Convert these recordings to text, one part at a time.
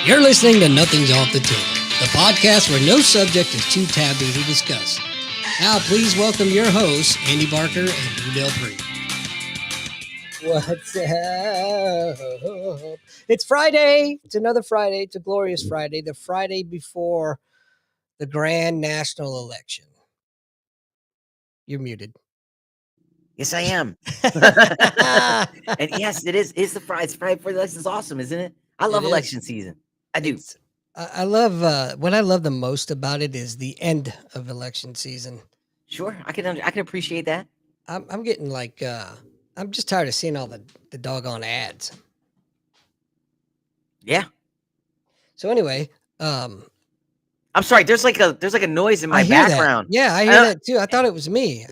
You're listening to Nothing's Off the Table, the podcast where no subject is too taboo to discuss. Now, please welcome your hosts, Andy Barker and Lou Del Pree. What's up? It's Friday. It's another Friday. It's a glorious Friday. The Friday before the grand national election. You're muted. Yes, I am. And yes, it is. It's the Friday. It's Friday for the election. It's awesome, isn't it? I love election season. I do. I love what I love the most about it is the end of election season. Sure, I can appreciate that. I'm getting like I'm just tired of seeing all the doggone ads. Yeah. So anyway, I'm sorry. There's like a noise in my background. That. Yeah, I hear that too. I thought it was me.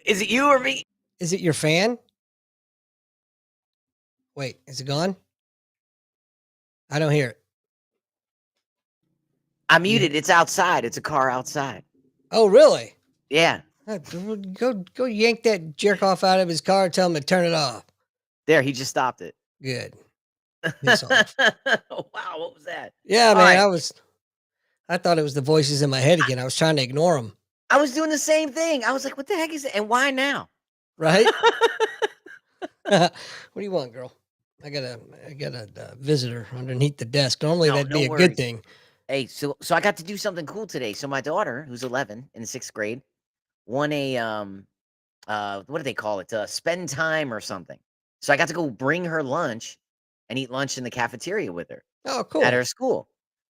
Is it you or me? Is it your fan? Wait, is it gone? I don't hear it. I'm muted. It's outside. It's a car outside. Oh, really? Yeah. Go yank that jerk off out of his car. Tell him to turn it off. There, he just stopped it. Good. Piss off. Wow, what was that? Yeah, all man. Right. I thought it was the voices in my head again. I was trying to ignore them. I was doing the same thing. I was like, "What the heck is it? And why now?" Right? What do you want, girl? I got a visitor underneath the desk. Normally that'd be a good thing. Hey, so I got to do something cool today. So my daughter, who's 11 in 6th grade, won a what do they call it? Spend time or something. So I got to go bring her lunch and eat lunch in the cafeteria with her. Oh, cool. At her school.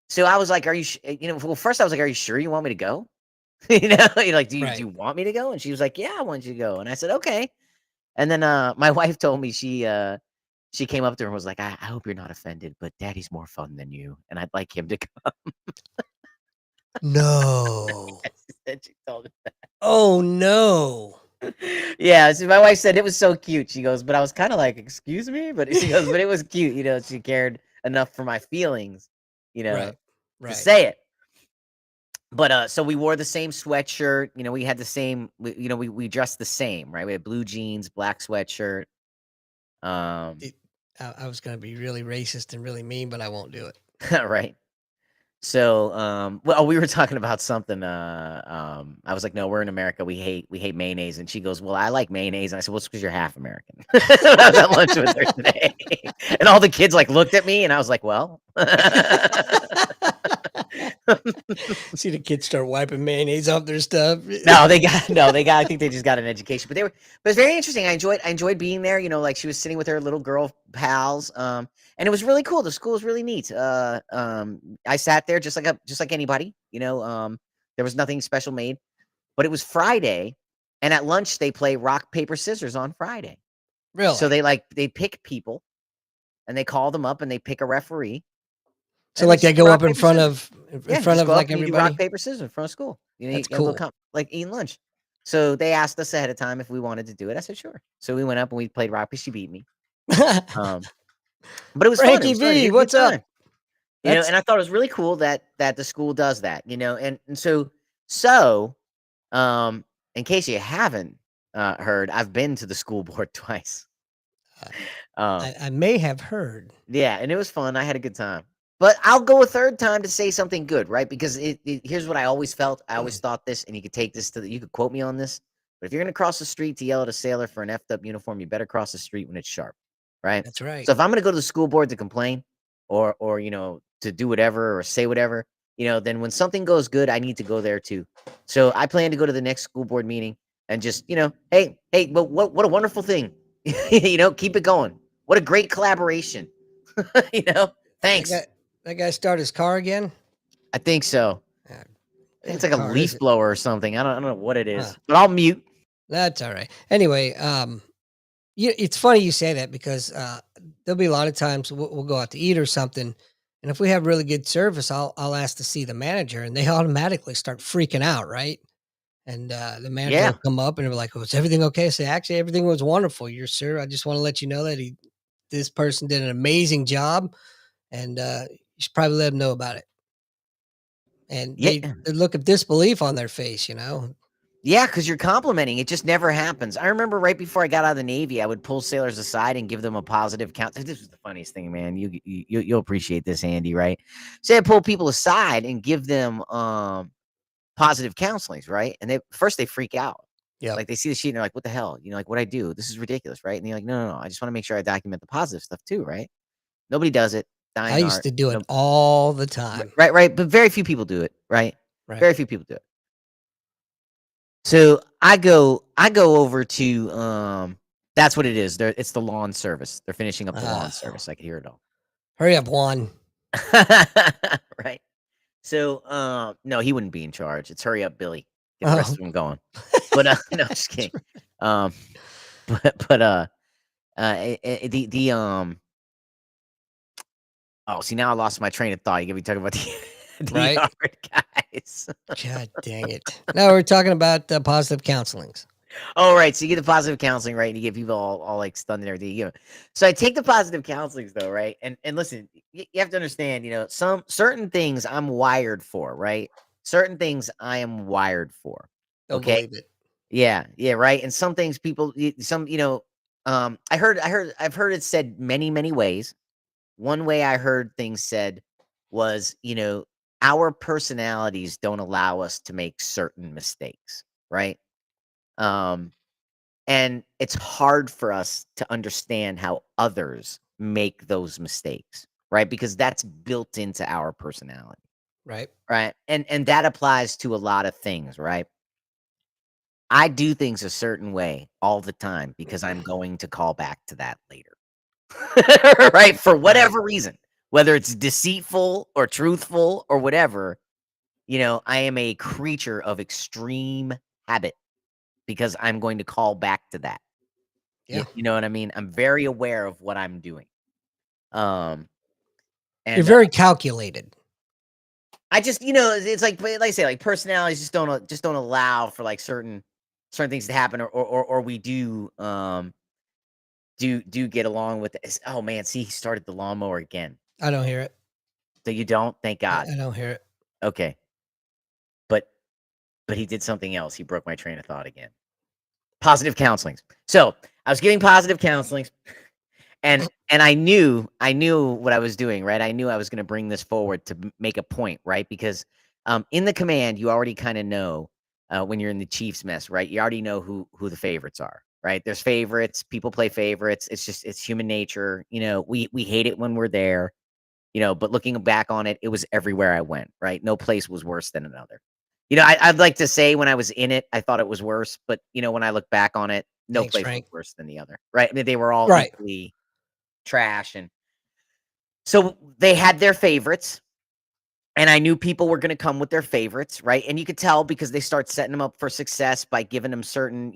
So I was like, "Are you? Well, first I was like, "Are you sure you want me to go?" You're like, "Do you want me to go?" And she was like, "Yeah, I want you to go." And I said, "Okay." And then my wife told me she came up to her and was like, I hope you're not offended, but Daddy's more fun than you, and I'd like him to come. No. She told me that. Oh, no. Yeah, so my wife said it was so cute. She goes, but I was kind of like, excuse me? But she goes, but it was cute. She cared enough for my feelings, to say it. But so we wore the same sweatshirt. We had the same, we dressed the same, right? We had blue jeans, black sweatshirt. I was going to be really racist and really mean, but I won't do it. Right. So, well, we were talking about something. I was like, "No, we're in America. We hate mayonnaise." And she goes, "Well, I like mayonnaise." And I said, "Well, it's because you're half American." I was at lunch with her today, and all the kids like looked at me, and I was like, "Well." See the kids start wiping mayonnaise off their stuff. No, they got. I think they just got an education, but it's very interesting. I enjoyed being there. Like she was sitting with her little girl pals. And it was really cool. The school was really neat. I sat there just like anybody. There was nothing special made, but it was Friday, and at lunch they play rock paper scissors on Friday. Really? So they pick people, and they call them up, and they pick a referee. So like they go up in front of like everybody. Rock paper scissors in front of school. That's cool. Like eating lunch. So they asked us ahead of time if we wanted to do it. I said sure. So we went up and we played rock. She beat me. But it was Frankie fun. V, what's up? And I thought it was really cool that the school does that. And so in case you haven't heard, I've been to the school board twice. I may have heard. Yeah, and it was fun. I had a good time. But I'll go a third time to say something good, right? Because here's what I always felt. I always thought this, and you could take this you could quote me on this. But if you're gonna cross the street to yell at a sailor for an effed up uniform, you better cross the street when it's sharp. Right? That's right. So if I'm going to go to the school board to complain or to do whatever or say whatever, then when something goes good, I need to go there too. So I plan to go to the next school board meeting and just, hey, but what a wonderful thing. Keep it going. What a great collaboration. Thanks. That guy start his car again? I think so. I think it's like a leaf blower or something. I don't know what it is. But I'll mute. That's all right. Anyway, it's funny you say that because there'll be a lot of times we'll go out to eat or something, and if we have really good service, I'll ask to see the manager, and they automatically start freaking out, right? And the manager will come up and they're like, "Oh, is everything okay?" I say, "Actually, everything was wonderful, sir. I just want to let you know that this person did an amazing job, and you should probably let him know about it." And they look at disbelief on their face, Yeah, because you're complimenting. It just never happens. I remember right before I got out of the Navy, I would pull sailors aside and give them a positive count. This was the funniest thing, man. You'll appreciate this, Andy, right? So I pull people aside and give them positive counselings, right? And they freak out. Yep. Like they see the sheet and they're like, "What the hell? Like what I do? This is ridiculous, right?" And you're like, "No, no, no. I just want to make sure I document the positive stuff too, right?" Nobody does it. I Dying used art. to do it No, all the time. right, right. But very few people do it, right? Right. Very few people do it. So I go over to that's what it is. It's the lawn service. They're finishing up the lawn Ah, service. I could hear it all. hurry up, Juan. Right. So no, he wouldn't be in charge. It's hurry up, Billy. Get the rest Oh, of them going. But no, just that's kidding. Um the oh, see now I lost my train of thought. You get me talking about the the right. art guys. God dang it. No, we're talking about positive counselings. Oh, right. So you get the positive counseling, right? And you get people all like stunned and everything. So I take the positive counselings though, right? And listen, you have to understand, some certain things I'm wired for, right? Certain things I am wired for. Don't Okay. believe it. Yeah, yeah, right. And some things people some, I've heard it said many, many ways. One way I heard things said was, our personalities don't allow us to make certain mistakes, right? Um, and it's hard for us to understand how others make those mistakes, right? Because that's built into our personality, Right. right? And that applies to a lot of things, right? I do things a certain way all the time because I'm going to call back to that later. Right? For Right. whatever reason, whether it's deceitful or truthful or whatever, I am a creature of extreme habit because I'm going to call back to that. Yeah. You know what I mean? I'm very aware of what I'm doing. Um, You're and very calculated. I just, it's like I say, like personalities just don't allow for like certain things to happen, or we do get along with this. Oh man, see, he started the lawnmower again. I don't hear it. So you don't? Thank God. I don't hear it. Okay, but he did something else. He broke my train of thought again. Positive counselings. So I was getting positive counselings. And I knew what I was doing, right? I knew I was gonna bring this forward to make a point, right? Because, in the command, you already kinda know, when you're in the chief's mess, right? You already know who the favorites are, right? There's favorites, people play favorites, it's human nature, we hate it when we're there, but looking back on it, it was everywhere I went, right? No place was worse than another. I'd like to say when I was in it, I thought it was worse, but, when I look back on it, no Thanks, place was Frank. worse than the other, right? I mean, they were all Right. equally trash. And so they had their favorites, and I knew people were going to come with their favorites, right? And you could tell because they start setting them up for success by giving them certain,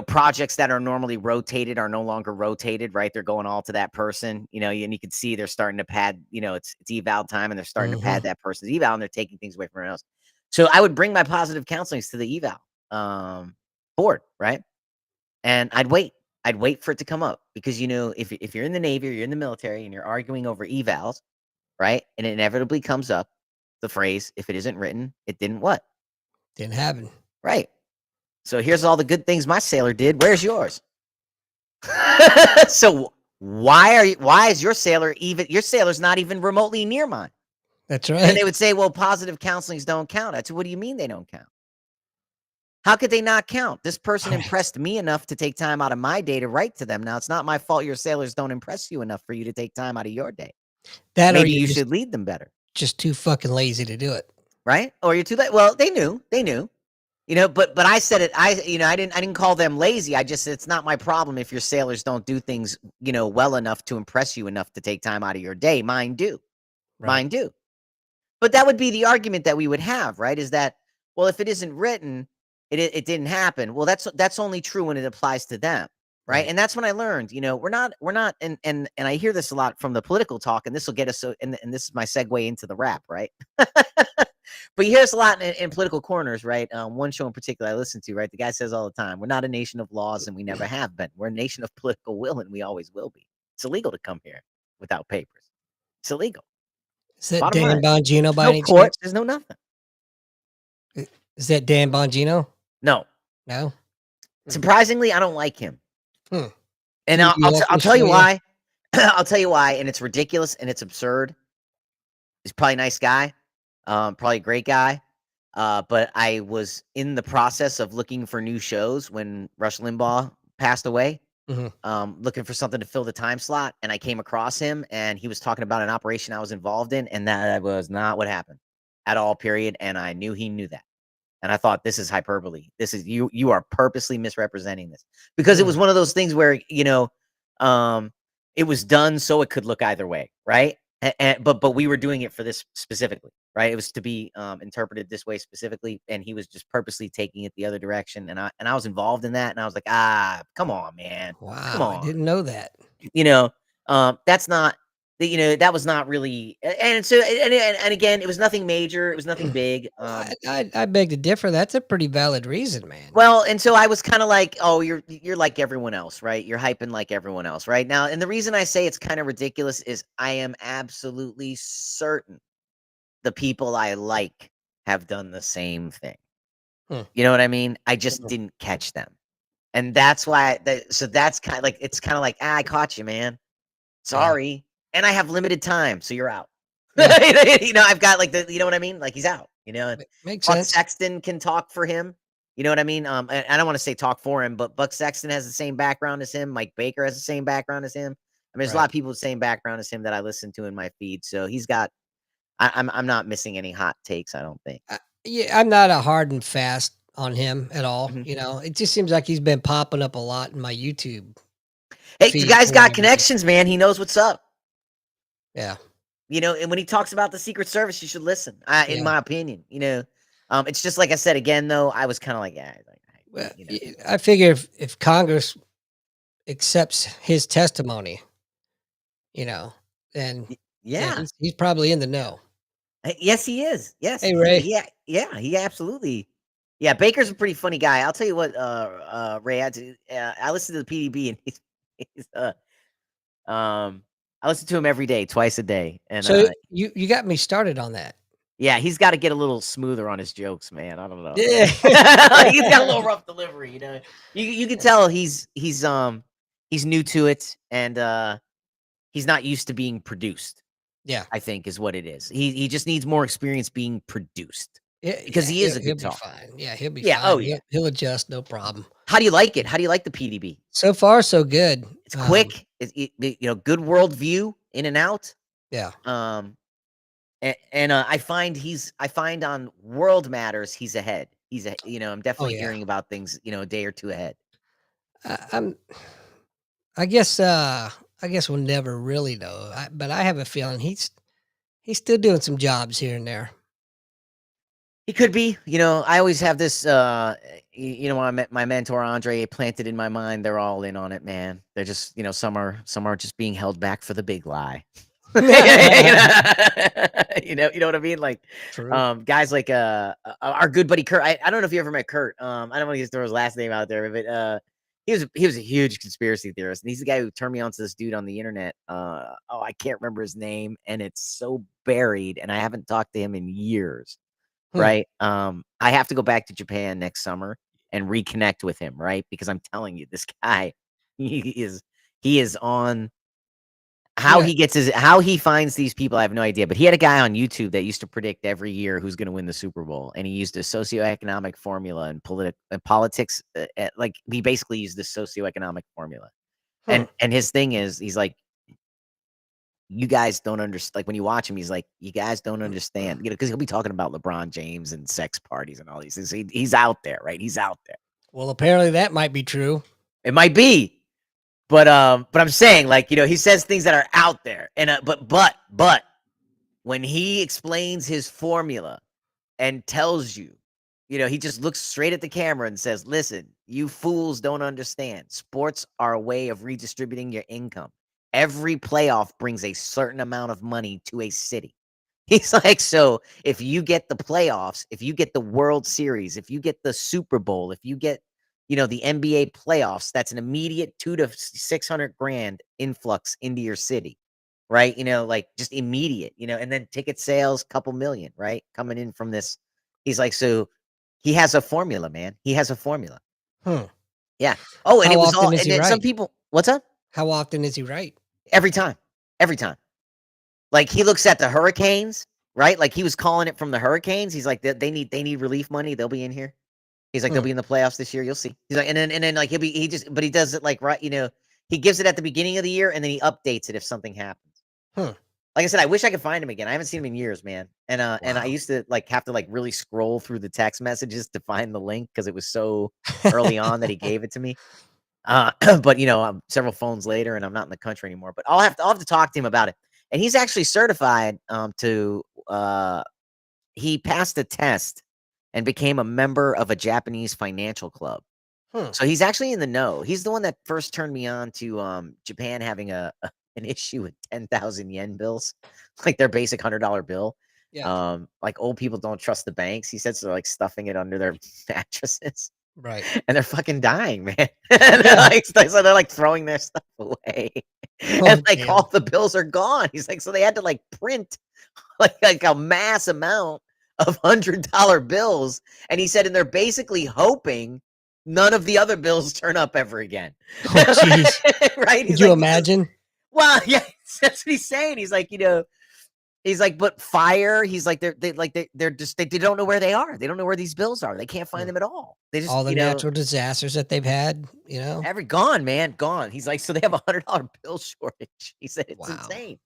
projects that are normally rotated are no longer rotated, right? They're going all to that person, and you can see they're starting to pad, it's eval time, and they're starting to pad Mhm. that person's eval, and they're taking things away from everyone else. So I would bring my positive counselings to the eval board, right? And I'd wait. I'd wait for it to come up because, if you're in the Navy or you're in the military and you're arguing over evals, right? And it inevitably comes up the phrase, if it isn't written, it didn't what? Didn't happen. Right. So here's all the good things my sailor did. Where's yours? So why is your sailor's not even remotely near mine? That's And right. they would say, well, positive counselings don't count. I said, what do you mean they don't count? How could they not count? This person Right. impressed me enough to take time out of my day to write to them. Now, it's not my fault your sailors don't impress you enough for you to take time out of your day. That or Maybe you're you should lead them better, just too fucking lazy to do it. right? Or you're too late. Well, they knew, but I said it. I didn't call them lazy. I just said it's not my problem if your sailors don't do things, well enough to impress you enough to take time out of your day. Mine do. Right. Mine do. But that would be the argument that we would have, right? Is that, well, if it isn't written, it didn't happen. Well, that's only true when it applies to them, right? Right. And that's when I learned, we're not, and I hear this a lot from the political talk, and this will get us, and this is my segue into the rap, right? But you hear this a lot in political corners, right? One show in particular I listen to, right? The guy says all the time, "We're not a nation of laws, and we never have been. We're a nation of political will, and we always will be. It's illegal to come here without papers. It's illegal. Is that Bottom Dan line. Bongino There's by no any court. chance? There's no nothing." Is that Dan Bongino? No, No? Hmm. surprisingly, I don't like him, Hmm. and You want I'll me to tell show you you? why. I'll tell you why, and it's ridiculous and it's absurd. He's probably a nice guy, probably a great guy. But I was in the process of looking for new shows when Rush Limbaugh passed away, Mhm. looking for something to fill the time slot, and I came across him, and he was talking about an operation I was involved in, and that was not what happened at all. Period. And I knew he knew that. And I thought, this is hyperbole. This is you are purposely misrepresenting this, because it Hmm. was one of those things where, um, it was done so it could look either way, right? But we were doing it for this specifically, right? It was to be interpreted this way specifically, and he was just purposely taking it the other direction. And I was involved in that, and I was like, come on, man, come Wow, I on. didn't know that. You know, that's not that was not really, and so and again, it was nothing major, it was nothing big. I beg to differ. That's a pretty valid reason, man. Well, and so I was kinda like, "Oh, you're like everyone else, right? You're hyping like everyone else, right?" Now, and the reason I say it's kinda ridiculous is I am absolutely certain the people I like have done the same thing. Hmm. You know what I mean? I just Mhm. didn't catch them. And that's why that's kinda like it's kinda like, I caught you, man. Yeah. Sorry." And I have limited time, so you're out. Yeah. I've got, like, you know what I mean? Like, he's out, Makes Buck sense. Sexton can talk for him, you know what I mean? I don't wanna say talk for him, but Buck Sexton has the same background as him, Mike Baker has the same background as him. I mean, there's a lot Right. of people with the same background as him that I listen to in my feed, so he's got I'm not missing any hot takes, I don't think. Yeah, I'm not a hard and fast on him at all. Mhm. It just seems like he's been popping up a lot in my YouTube Hey, the feed guy's for got whatever reason. connections, man, he knows what's up. Yeah. And when he talks about the Secret Service, you should listen, in Yeah. my opinion. It's just like I said again, though, I was kinda like, "Yeah," like, Well, you know. I figure if Congress accepts his testimony, you know, then yeah, Yeah. he's probably in the know. Yes, he is. Yes, Hey, Ray. yeah, he absolutely. Yeah, Baker's a pretty funny guy. I'll tell you what, Ray, I listen to the PDB, and he's, um, I listen to him every day, twice a day, and, So you got me started on that. yeah, he's gotta get a little smoother on his jokes, man. I don't know. Yeah. Like, he's got a little rough delivery. You can tell he's new to it, and, he's not used to being produced, Yeah. I think is what it is. He just needs more experience being produced, Yeah, because yeah, he is he'll a he'll good be talker. fine. Yeah, he'll be Yeah, oh, fine. yeah. He'll adjust, no problem. How do you like it? How do you like the PDB? So far, so good. It's quick, good world view, in and out. Yeah. Um, I find on world matters, he's ahead. I'm Oh, definitely yeah. hearing about things, a day or 2 ahead. I'm I guess we'll never really know, but I have a feeling he's still doing some jobs here and there. He could be. I always have this, when I met my mentor Andre planted in my mind, they're all in on it, man. They're just, some are just being held back for the big lie. You know what I mean? Like, True. guys like our good buddy Kurt. I don't know if you ever met Kurt. I don't want to just throw his last name out there, but he was a huge conspiracy theorist, and he's the guy who turned me on to this dude on the internet. I can't remember his name, and it's so buried, and I haven't talked to him in years. Hmm. Right? I have to go back to Japan next summer and reconnect with him, right? Because I'm telling you, this guy, he is he is on Yeah. how he finds these people, I have no idea. But he had a guy on YouTube that used to predict every year who's going to win the Super Bowl, and he used a socioeconomic formula and politics. Like, he basically used this socioeconomic formula, Huh. and his thing is, he's like, you guys don't understand. Like, when you watch him, he's like, you guys don't understand, because he'll be talking about LeBron James and sex parties and all these things. He's out there, right? He's out there. Well, apparently that might be true. It might be, but I'm saying, like, he says things that are out there, and but when he explains his formula and tells you, he just looks straight at the camera and says, "Listen, you fools don't understand. Sports are a way of redistributing your income. Every playoff brings a certain amount of money to a city." He's like, "So if you get the playoffs, if you get the World Series, if you get the Super Bowl, if you get, the NBA playoffs, that's an immediate 2 to 600 grand influx into your city, right? Like, just immediate, and then ticket sales, couple million, right, coming in from this." He's like, "So He has a formula, man. He has a formula. Hmm. Yeah. Oh, and it How was all, often is and he then some right? people, what's up? How often is he right? Every time. Every time. Like he looks at the hurricanes, right? Like he was calling it from the hurricanes. He's like, they need relief money. They'll be in here. He's like, they'll Hmm. be in the playoffs this year. You'll see. He's like, and then like but he does it like right, he gives it at the beginning of the year and then he updates it if something happens. Hmm. Like I said, I wish I could find him again. I haven't seen him in years, man. And I Wow. used to like have to like really scroll through the text messages to find the link because it was so early on that he gave it to me. But I'm several phones later and I'm not in the country anymore. But I'll have to talk to him about it. And he's actually certified to he passed a test and became a member of a Japanese financial club. Hmm. So he's actually in the know. He's the one that first turned me on to Japan having an issue with 10,000 yen bills, like their basic $100 bill. Yeah. Like old people don't trust the banks. He said so, they're like stuffing it under their mattresses, Right. and they're fucking dying, man. And they're Yeah. like, so they're like throwing their stuff away, Oh, and like damn. all the bills are gone. He's like, so they had to like print like a mass amount of $100 bills, and he said, and they're basically hoping none of the other bills turn up ever again. Oh, jeez. Right? Could He's you like, because imagine? well, yeah, that's what he's saying. He's like, he's like, but fire. He's like, they're just they don't know where they are. They don't know where these bills are. They can't find Hmm. them at all. They just All the natural disasters that they've had. every gone, man, gone. He's like, so they have $100 bill shortage. He said it's Wow. insane.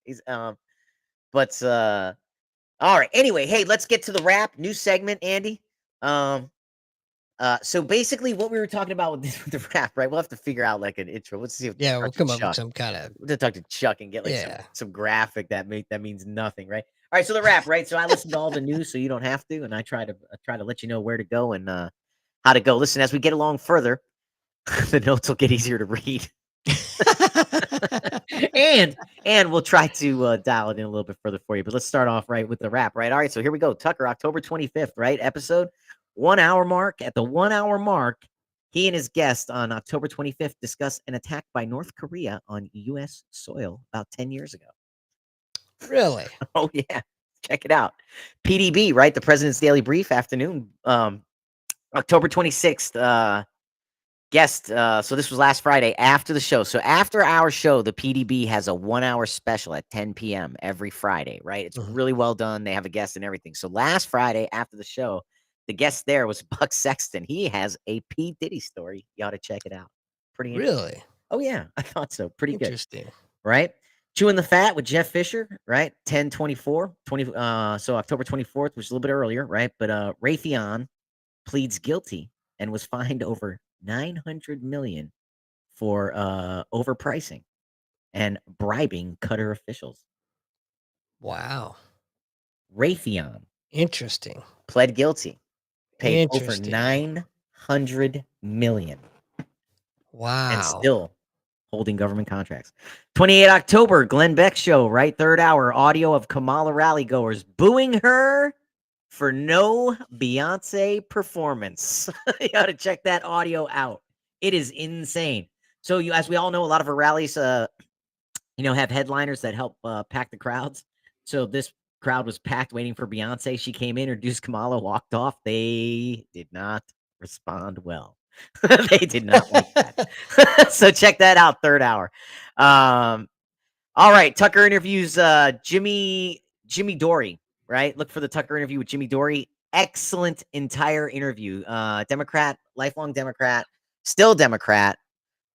But all right. Anyway, hey, let's get to the wrap. New segment, Andy. So basically, what we were talking about with, with the rap, right? We'll have to figure out like an intro. Let's see if Yeah, we'll talk to come up with Chuck. some kinda We'll talk to Chuck and get like some yeah. some graphic that means nothing, right? All right. So the rap, right? So I listen to all the news, so you don't have to, and I try to let you know where to go and how to go. Listen, as we get along further, the notes will get easier to read. and we'll try to dial it in a little bit further for you. But let's start off right with the wrap, right? All right, so here we go. Tucker, October 25th, right? Episode 1 hour mark. At the 1 hour mark, he and his guest on October 25th discuss an attack by North Korea on U.S. soil about 10 years ago. Really? Oh yeah, check it out. PDB, right? The President's Daily Brief, afternoon, October 26th. Guest, so this was last Friday after the show. So after our show, the PDB has a 1 hour special at 10 p.m. every Friday, right? It's Mhm. really well done. They have a guest and everything. So last Friday after the show, the guest there was Buck Sexton. He has a P. Diddy story. You ought to check it out. Pretty interesting. Really? Oh, yeah. I thought so. Pretty good. Interesting. Right? Chewing the Fat with Jeff Fisher, right? 10/24, 20, so October 24th, which is a little bit earlier, right? But Raytheon pleads guilty and was fined over 900 million for overpricing and bribing Qatar officials. Wow. Raytheon Interesting. pled guilty, paid over Interesting. 900 million, and Wow. still holding government contracts. 28 October, Glenn Beck show, right? Third hour, audio of Kamala rally goers booing her for no Beyonce performance. You got to check that audio out. It is insane. So as we all know, a lot of her rallies, have headliners that help pack the crowds. So this crowd was packed waiting for Beyonce. She came in, introduced Kamala, walked off. They did not respond well. They did not like that. So check that out, third hour. All right, Tucker interviews Jimmy Dory, right? Look for the Tucker interview with Jimmy Dory. Excellent entire interview. Democrat, lifelong Democrat, still Democrat.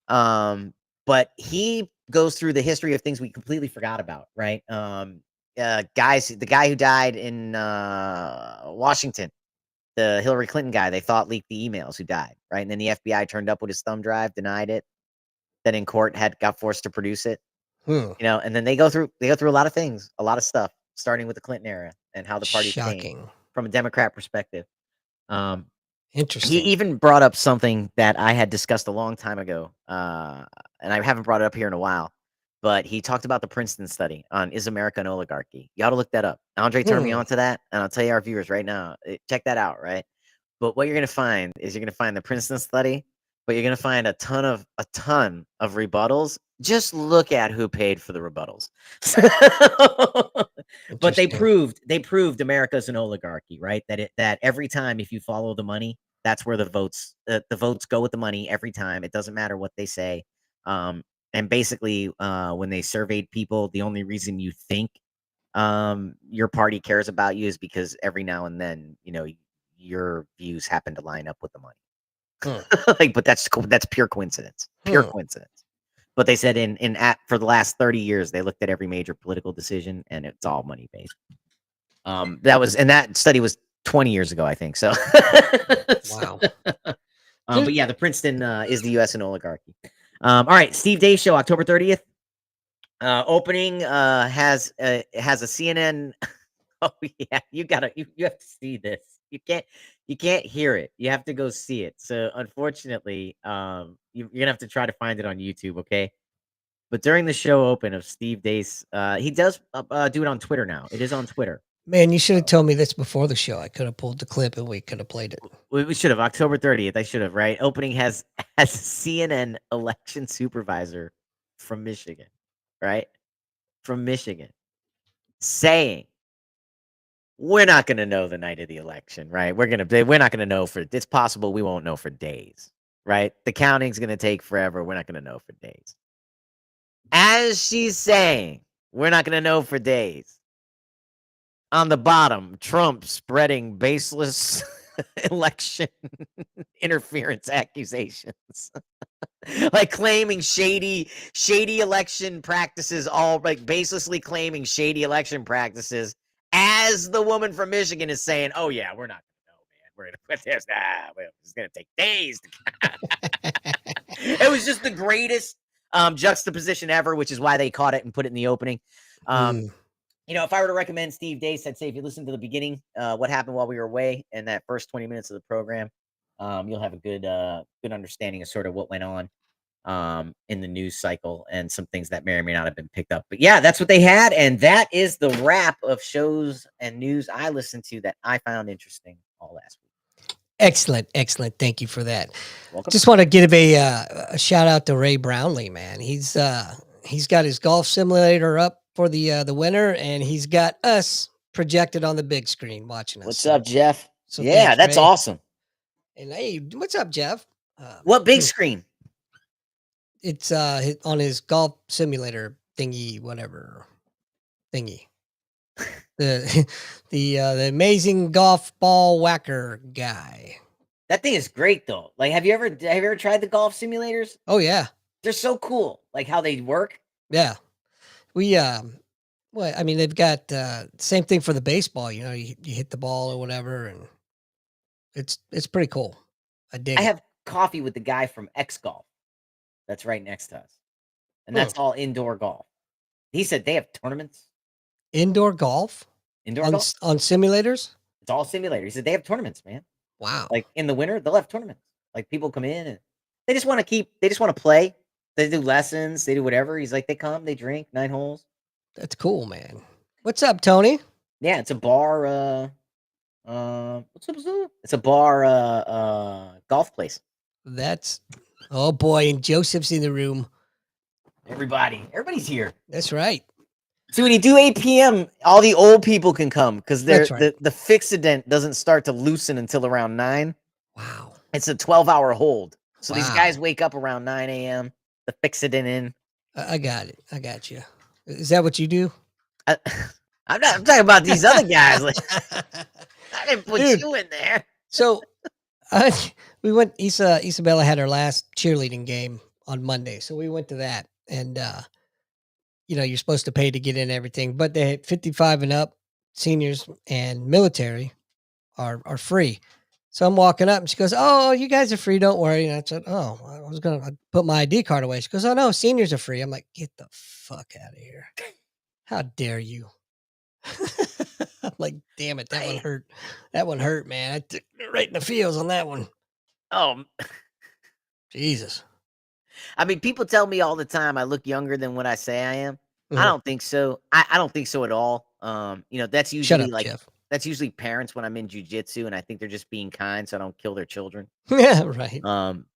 But he goes through the history of things we completely forgot about, right? The guy who died in Washington, the Hillary Clinton guy, they thought leaked the emails, who died, right? And then the FBI turned up with his thumb drive, denied it. Then in court got forced to produce it. Hmm. And then they go through a lot of things, a lot of stuff, starting with the Clinton era and how the party's changed Shocking. from a Democrat perspective. He Interesting. even brought up something that I had discussed a long time ago, and I haven't brought it up here in a while. But he talked about the Princeton study on Is America an Oligarchy? You ought to look that up. Andre turned me Hmm. on to that, and I'll tell you our viewers right now, check that out, right? But what you're gonna find is you're gonna find the Princeton study, but you're gonna find a ton of rebuttals. Just look at who paid for the rebuttals. But Interesting. they proved America's an oligarchy, right? That every time if you follow the money, that's where the votes go with the money every time. It doesn't matter what they say. And basically, when they surveyed people, the only reason you think your party cares about you is because every now and then, your views happen to line up with the money. Hmm. Like, but that's pure coincidence. Pure Hmm. coincidence. But they said for the last 30 years, they looked at every major political decision and it's all money based. That study was 20 years ago, I think. So, Wow. but yeah, the Princeton is the U.S. and oligarchy. All right, Steve Day show, October 30th. Opening has a CNN. Oh yeah, you have to see this. You can't hear it. You have to go see it. So unfortunately, you're gonna have to try to find it on YouTube, okay? But during the show open of Steve Dace, he does do it on Twitter now. It is on Twitter. Man, you should have told me this before the show. I could have pulled the clip and we could have played it. We should have October 30th. I should have, right? Opening has a CNN election supervisor from Michigan, right? From Michigan, saying we're not going to know the night of the election, right? We're not going to know it's possible we won't know for days, right? The counting's going to take forever. We're not going to know for days. As she's saying, we're not going to know for days. On the bottom, Trump spreading baseless election interference accusations. Like claiming shady election practices, all like baselessly claiming shady election practices, as the woman from Michigan is saying, "Oh yeah, we're not gonna know, man. We're gonna put this. It's gonna take days." It was just the greatest juxtaposition ever, which is why they caught it and put it in the opening. Mm. If I were to recommend Steve Dace, I'd say if you listen to the beginning, what happened while we were away, and that first 20 minutes of the program, you'll have a good understanding of sort of what went on in the news cycle and some things that may or may not have been picked up. But yeah, that's what they had, and that is the wrap of shows and news I listened to that I found interesting all last week. Excellent, excellent. Thank you for that. Welcome. Just want to give a shout out to Ray Brownlee, man. He's got his golf simulator up for the winter, and he's got us projected on the big screen watching us. What's up, Jeff? So Yeah, thanks, that's Ray. awesome. And hey, what's up, Jeff? What big screen? It's on his golf simulator thingy, whatever thingy. The the amazing golf ball whacker guy. That thing is great though. Like, have you ever tried the golf simulators? Oh yeah, They're so cool. Like how they work. yeah. We well, I mean, they've got same thing for the baseball. You know, you hit the ball or whatever, and it's pretty cool. I dig I it. have coffee with the guy from X Golf that's right next to us, and Hmm. that's all indoor golf. He said they have tournaments. Indoor golf Indoor golf. on simulators. It's all simulator. He said they have tournaments, man. Wow, Like in the winter, they'll have tournaments. Like people come in and they just want to play. They do lessons, they do whatever. He's like, they come, they drink 9 holes. that's cool, man. What's up, Tony? Yeah, it's a bar. What's up? It's a bar. Golf place. That's oh boy, and Joseph's in the room. Everybody's here. That's right. So when you do 8 p.m., all the old people can come because That's right. the fixident doesn't start to loosen until around 9. Wow. It's a 12-hour hold. So these Wow. guys wake up around 9 a.m. The fixident in. I got it. I got you. Is that what you do? I, I'm talking about these other guys. Like, I didn't put Dude. you in there. So we went. Isabella had her last cheerleading game on Monday, so we went to that. And you're supposed to pay to get in everything, but they 55 and up seniors and military are free. So I'm walking up and she goes, "Oh, you guys are free. Don't worry." And I said, "Oh, I was going to put my ID card away." She goes, "Oh no, seniors are free." I'm like, "Get the fuck out of here. How dare you?" I'm like, "Damn it. That one hurt. That one hurt, man. I took it right in the feels on that one." Oh, Jesus. I mean, people tell me all the time I look younger than what I say I am. I Mhm. don't think so. I don't think so at all. That's Shut usually up, Jeff. that's usually parents when I'm in jujitsu, and I think they're just being kind so I don't kill their children. Yeah, right.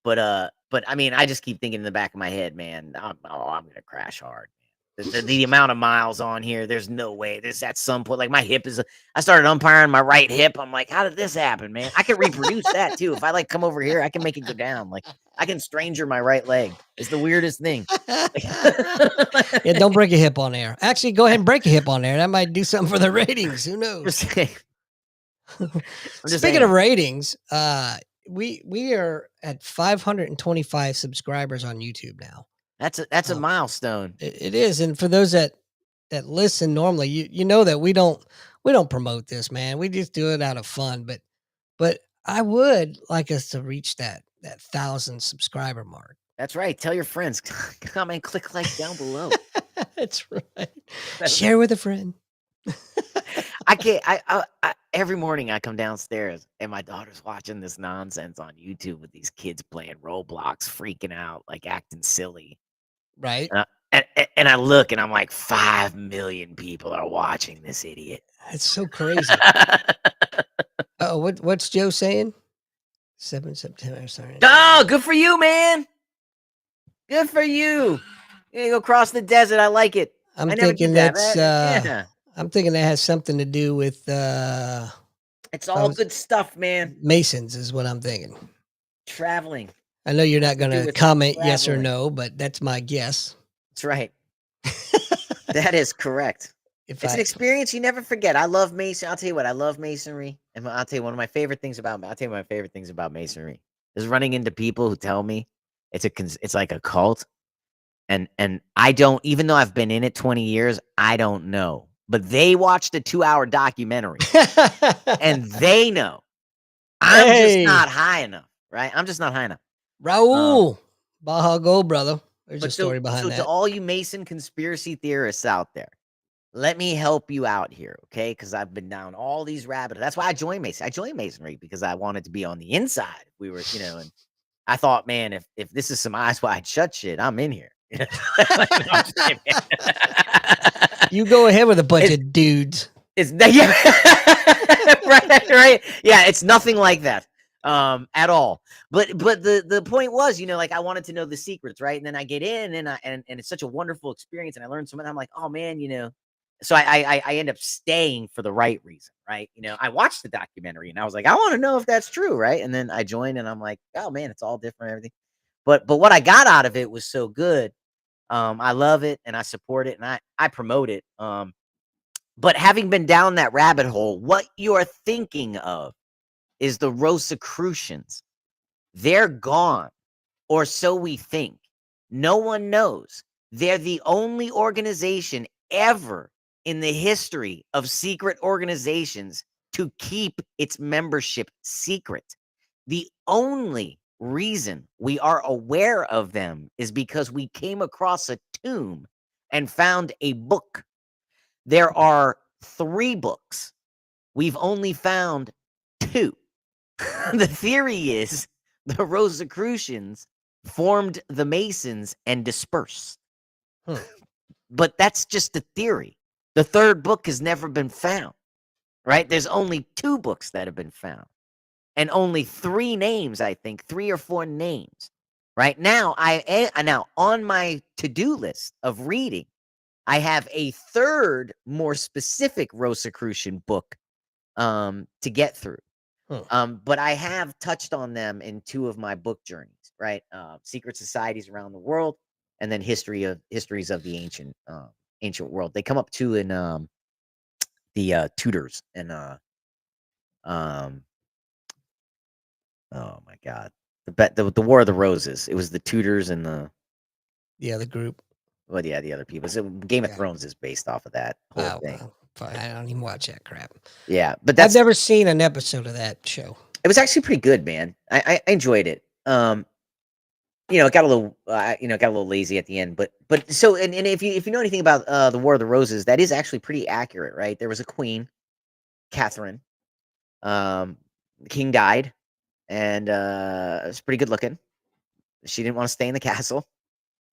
But I mean, I just keep thinking in the back of my head, man, I'm gonna crash hard. the amount of miles on here. There's no way. This at some point, like my hip is. I started umpiring my right hip. I'm like, how did this happen, man? I can reproduce that too. If I like come over here, I can make it go down. Like I can stranger my right leg. It's the weirdest thing. Yeah, don't break a hip on air. Actually, go ahead and break a hip on air. That might do something for the ratings. Who knows? Just saying. I'm just Speaking of saying. ratings, we are at 525 subscribers on YouTube now. That's a milestone. It is, and for those that listen normally, you know that we don't promote this, man. We just do it out of fun. But I would like us to reach that 1,000 subscriber mark. That's right. Tell your friends. Comment, click like down below. That's right. Share with a friend. I can't. I every morning I come downstairs and my daughter's watching this nonsense on YouTube with these kids playing Roblox, freaking out, like acting silly. Right. And I look and I'm like, 5 million people are watching this idiot. It's so crazy. Oh, what's Joe saying? 7 September. Sorry. Oh, good for you, man. Good for you. You go cross the desert. I like it. I'm I never thinking did that. that's Yeah. I'm thinking that has something to do with It's all good stuff, man. Masons is what I'm thinking. Traveling. I know you're not to do going to with comment yes or traveling. no, but that's my guess. That's right. That is correct. If It's an I experience you never forget. I love Mason. I'll tell you what, I love masonry. And I'll tell you one of my favorite things about masonry is running into people who tell me it's like a cult. And I don't, even though I've been in it 20 years, I don't know. But they watched a 2-hour documentary and they know. I'm just not high enough, right? I'm just not high enough. Raul, Baja Go, brother. There's a But story behind so that. to all you Mason conspiracy theorists out there, let me help you out here, okay? Because I've been down all these rabbit holes. That's why I joined Mason. I joined Masonry because I wanted to be on the inside. We were, and I thought, man, if this is some eyes wide shut shit, I'm in here. No, I'm just kidding, man. You go ahead with a bunch of dudes. It's yeah, right. Yeah, it's nothing like that at all. But the point was, like I wanted to know the secrets, right? And then I get in and it's such a wonderful experience and I learned so much. I'm like, oh man, so I end up staying for the right reason, right? I watched the documentary and I was like, I want to know if that's true, right? And then I joined and I'm like, oh man, it's all different, everything. But what I got out of it was so good. I love it and I support it and I promote it. But having been down that rabbit hole, what you're thinking of is the Rosicrucians. They're gone, or so we think. No one knows. They're the only organization ever in the history of secret organizations to keep its membership secret. The only reason we are aware of them is because we came across a tomb and found a book. There are 3 books. We've only found 2. The theory is the Rosicrucians formed the Masons and dispersed. But that's just a theory. The 3rd book has never been found, right? There's only 2 books that have been found. And only 3 names, I think, 3 or 4 names. Right now, now on my to-do list of reading, I have a 3rd, more specific Rosicrucian book to get through. But I have touched on them in 2 of my book journeys, right? Secret societies around the world, and then histories of the ancient world. They come up too in the Tudors and oh my God, the War of the Roses. It was the Tudors and the other group. Well, yeah, the other people. So Game of Thrones is based off of that whole thing. Well, I don't even watch that crap. Yeah, but I've never seen an episode of that show. It was actually pretty good, man. I enjoyed it. It got a little, got a little lazy at the end, but so and if you know anything about the War of the Roses, that is actually pretty accurate, right? There was a queen, Catherine. The king died, and it was pretty good looking. She didn't want to stay in the castle,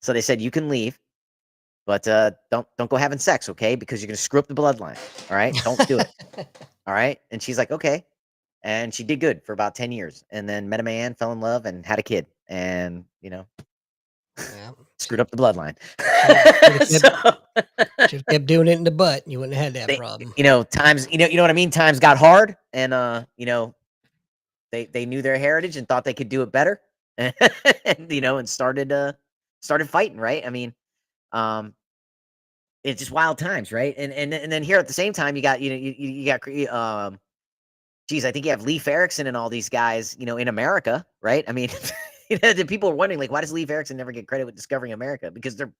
so they said you can leave, but don't go having sex, okay? Because you're gonna screw up the bloodline. All right, don't do it. All right, and she's like, okay. And she did good for about 10 years and then met a man, fell in love, and had a kid. And, screwed up the bloodline. Should have kept doing it in the butt, and you wouldn't have had that They, problem. times, you know what I mean? Times got hard and, they knew their heritage and thought they could do it better. And, and started fighting, right? I mean, um, it's just wild times, right? And then here at the same time, you got, you got, geez, I think you have Leif Erikson and all these guys, in America, right? I mean, the people are wondering, like, why does Leif Erikson never get credit with discovering America? Because they're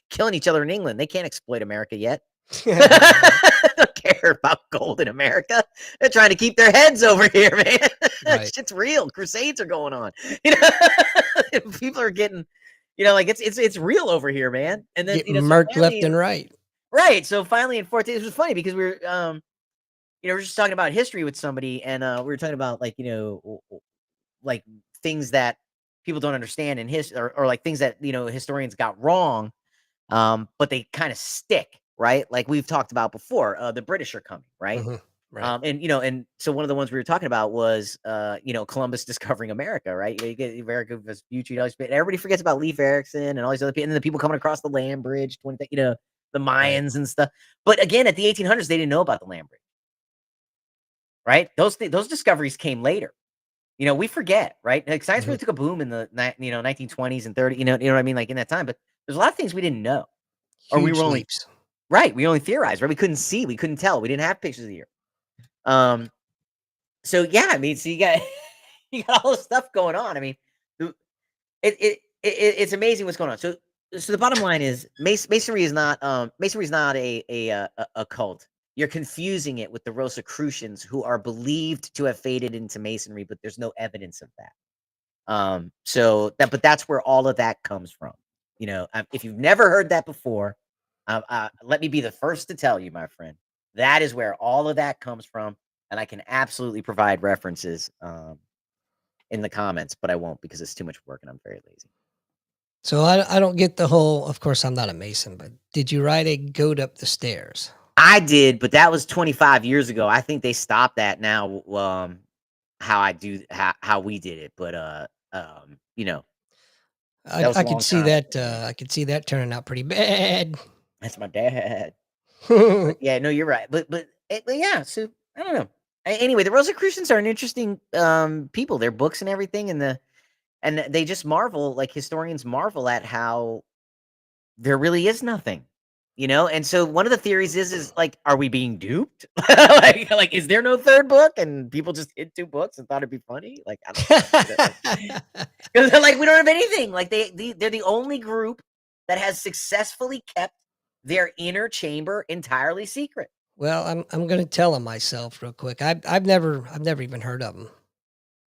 killing each other in England. They can't exploit America yet. Right, They don't care about gold in America. They're trying to keep their heads over here, man. right. Shit's real. Crusades are going on. You know, people are getting, like it's real over here, man. And then, Getting so murked left finally, and right. right. So finally in 14, it was funny because we're just talking about history with somebody, and we were talking about like, like things that people don't understand in history, or like things that historians got wrong, but they kind of stick, right? Like we've talked about before, the British are coming, right? Mhm. Right. And so one of the ones we were talking about was, Columbus discovering America, right? You get America was beauty, and everybody forgets about Leif Erikson and all these other people, and then the people coming across the land bridge, the Right. Mayans and stuff. But again, at the 1800s, they didn't know about the land bridge, right? Those discoveries came later. We forget, right? Like science Mhm. really took a boom in the 1920s and 30, you know what I mean, like in that time. But there's a lot of things we didn't know, or we were Huge only leaps. right. We only theorized, right? We couldn't see, we couldn't tell, we didn't have pictures of the earth. Um, so yeah, I mean, so you got you got all this stuff going on. I mean, it's amazing what's going on. So the bottom line is masonry is not a cult. You're confusing it with the Rosicrucians, who are believed to have faded into masonry, but there's no evidence of that. But that's where all of that comes from. If you've never heard that before, let me be the first to tell you, my friend, that is where all of that comes from, and I can absolutely provide references in the comments, but I won't because it's too much work and I'm very lazy. So I don't get the whole, of course, I'm not a mason, but did you ride a goat up the stairs? I did, but that was 25 years ago. I think they stopped that now. How we did it, but that was I a could long see time ago, that, man. I could see that turning out pretty bad. That's my dad. But yeah, no, you're right. But yeah, so I don't know. Anyway, the Rosicrucians are an interesting people. Their books and everything, and they just marvel, like historians marvel at how there really is nothing. And so one of the theories is like, are we being duped? like, is there no third book? And people just hid two books and thought it'd be funny. Like, I don't know. Because they're like, we don't have anything. Like they're the only group that has successfully kept their inner chamber entirely secret. Well, I'm gonna tell tell 'em myself real quick. I've never even heard of them.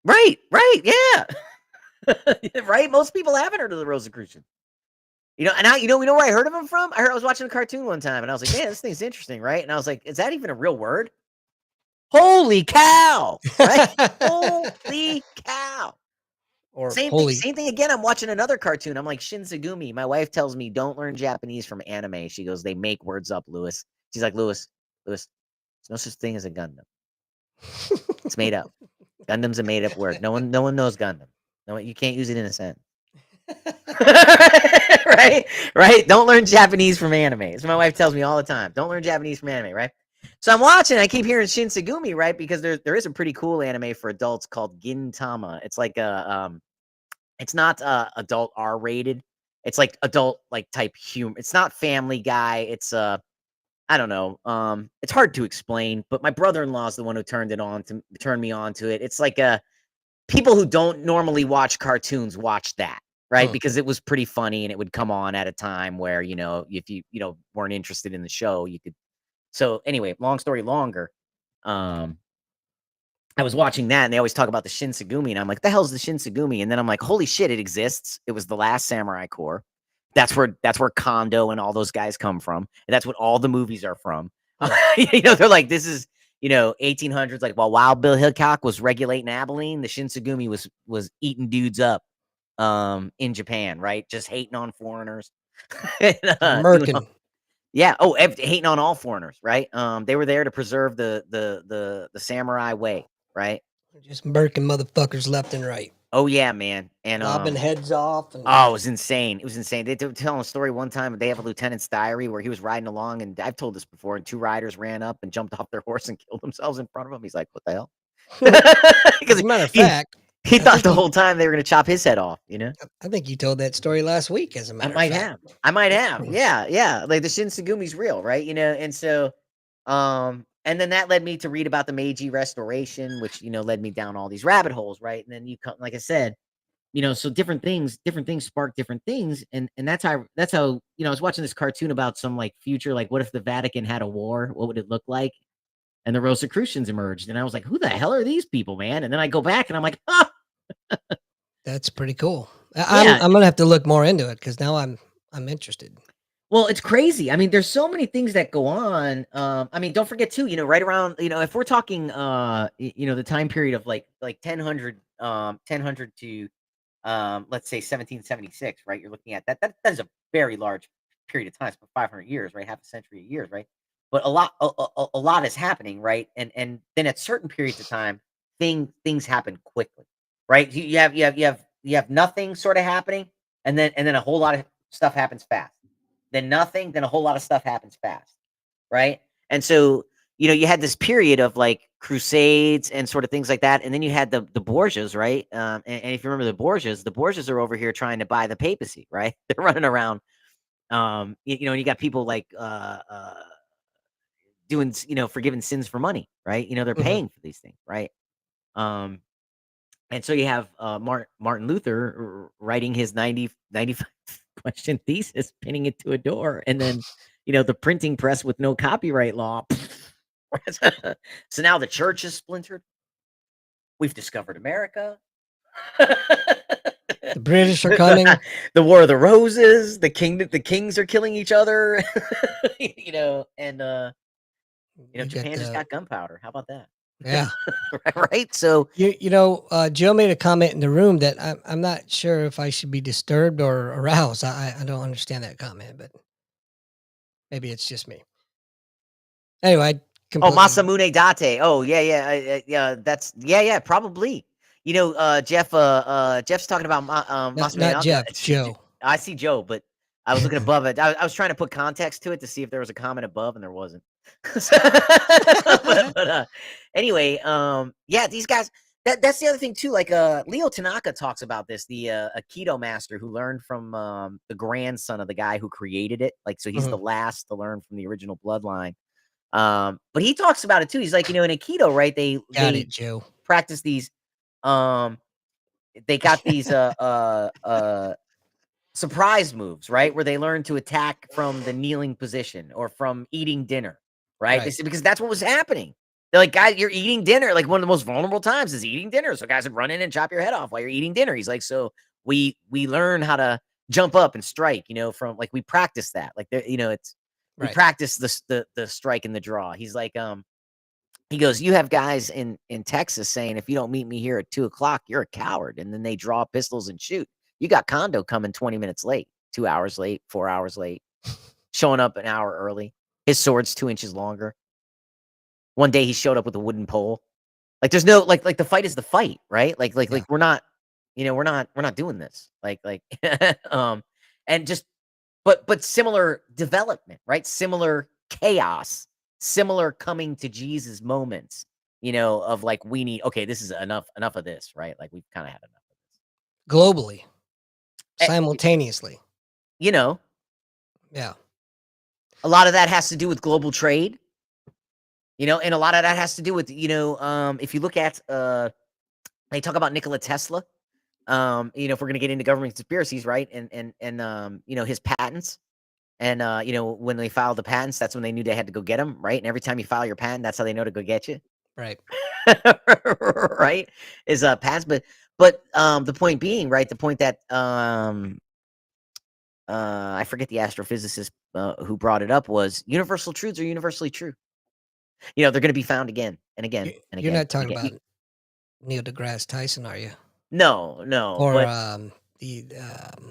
Right, right, yeah. Right? Most people haven't heard of the Rosicrucians. And we know where I heard of them from? I was watching a cartoon one time and I was like, man, this thing's interesting, right? And I was like, is that even a real word? Holy cow! Right? Holy cow. Or Same thing, holy same thing again. I'm watching another cartoon. I'm like, Shinsegumi. My wife tells me, don't learn Japanese from anime. She goes, they make words up, Lewis. She's like, Lewis, there's no such thing as a Gundam. It's made up. Gundam's a made up word. No one knows Gundam. No, you can't use it in a sentence. Right? Right? Don't learn Japanese from anime. So my wife tells me all the time. Don't learn Japanese from anime, right? So I'm watching, I keep hearing Shinsegumi, right? Because there is a pretty cool anime for adults called Gintama. It's like it's not adult R rated. It's like adult like type humor. It's not Family Guy. It's I don't know. It's hard to explain, but my brother-in-law is the one who turned me on to it. It's like people who don't normally watch cartoons watch that, right? Hmm. Because it was pretty funny and it would come on at a time where, if you weren't interested in the show, you could. So anyway, long story longer, um, I was watching that and they always talk about the Shinsegumi, and I'm like, the hell's the Shinsegumi? And then I'm like, holy shit, it exists. It was the last Samurai Corps. That's where Kondo and all those guys come from. And that's what all the movies are from. Huh. They're like, this is 1800s. Like while Wild Bill Hickok was regulating Abilene, the Shinsegumi was eating dudes up in Japan, right? Just hating on foreigners. And, doing Merkin. yeah. Oh, hating on all foreigners, right? They were there to preserve the samurai way, right? Just Merkin motherfuckers left and right. Oh yeah, man. And lobbing heads off, and oh, it was insane. It was insane. They were telling a story one time. They have a lieutenant's diary where he was riding along, and I've told this before. And two riders ran up and jumped off their horse and killed themselves in front of him. He's like, "What the hell?" as Because a matter of he fact, he I thought think the you whole time they were going to chop his head off. I think you told that story last week, as a I matter of might fact. have. I might have. Yeah, yeah. Like the Shinsugumi's real, right? And so, and then that led me to read about the Meiji Restoration, which led me down all these rabbit holes, right? And then you come, like I said, so different things spark different things, and that's how I was watching this cartoon about some like future, like what if the Vatican had a war? What would it look like? And the Rosicrucians emerged, and I was like, who the hell are these people, man? And then I go back and I'm like, oh, That's pretty cool. yeah. I'm gonna have to look more into it because now I'm interested. Well, it's crazy. I mean, there's so many things that go on. I mean, don't forget too, right around, if we're talking the time period of like 1000 to let's say 1776, right? You're looking at that is a very large period of time. It's about 500 years, right? Half a century of years, right? But a lot is happening, right? And then at certain periods of time, things happen quickly, right? You have nothing sort of happening, and then a whole lot of stuff happens fast. Then nothing, then a whole lot of stuff happens fast, right? And so, you had this period of like crusades and sort of things like that, and then you had the Borgias, right? And if you remember the Borgias are over here trying to buy the papacy, right? They're running around, and you got people like doing, forgiving sins for money, right? They're Mhm. paying for these things, right? Um, and so you have Martin Luther writing his 95 question thesis, pinning it to a door, and then the printing press with no copyright law. So now the church is splintered. We've discovered America. The British are the, coming. the War of the Roses. The kings are killing each other. And You got Japan just the got gunpowder. How about that? yeah. Right. So Joe made a comment in the room that I'm not sure if I should be disturbed or aroused. I don't understand that comment, but maybe it's just me. Anyway, I Oh, completely Masamune Date. Oh, yeah, yeah, yeah. That's yeah, probably. Jeff's talking about Masamune. not Jeff, Joe. I see Joe, but I was looking above it. I was trying to put context to it to see if there was a comment above, and there wasn't. But anyway, yeah, these guys. That's the other thing too. Like Leo Tanaka talks about this, the Aikido master who learned from the grandson of the guy who created it. Like, so he's the Mhm. last to learn from the original bloodline. But he talks about it too. He's like, in Aikido, right? Got They it, Joe. practice these. Um, they got these surprise moves, right? Where they learn to attack from the kneeling position or from eating dinner, right? They Right, said because that's what was happening. They're like, guys, you're eating dinner. Like one of the most vulnerable times is eating dinner. So guys would run in and chop your head off while you're eating dinner. He's like, so we learn how to jump up and strike. From like we practice that. Like it's we right. practice the strike and the draw. He's like, he goes, you have guys in Texas saying if you don't meet me here at 2 o'clock, you're a coward, and then they draw pistols and shoot. You got Kondo coming 20 minutes late, 2 hours late, 4 hours late, showing up an hour early. His sword's 2 inches longer. One day he showed up with a wooden pole. Like there's no like the fight is the fight, right? Yeah. We're not, we're not doing this. Um and just but similar development, right? Similar chaos, similar coming to Jesus moments, of like we need okay, this is enough of this, right? Like we've kind of had enough of Globally, this. simultaneously. You know, Yeah. a lot of that has to do with global trade, and a lot of that has to do with, if you look at they talk about Nikola Tesla, if we're gonna get into government conspiracies, right? And his patents. And when they filed the patents, that's when they knew they had to go get them, right? And every time you file your patent, that's how they know to go get you. Right. Right? Is patents, but the point being, right? The point that I forget the astrophysicist who brought it up was universal truths are universally true. They're going to be found again and again and You're again not and talking again. about Neil deGrasse Tyson, are you? No, no, Or but the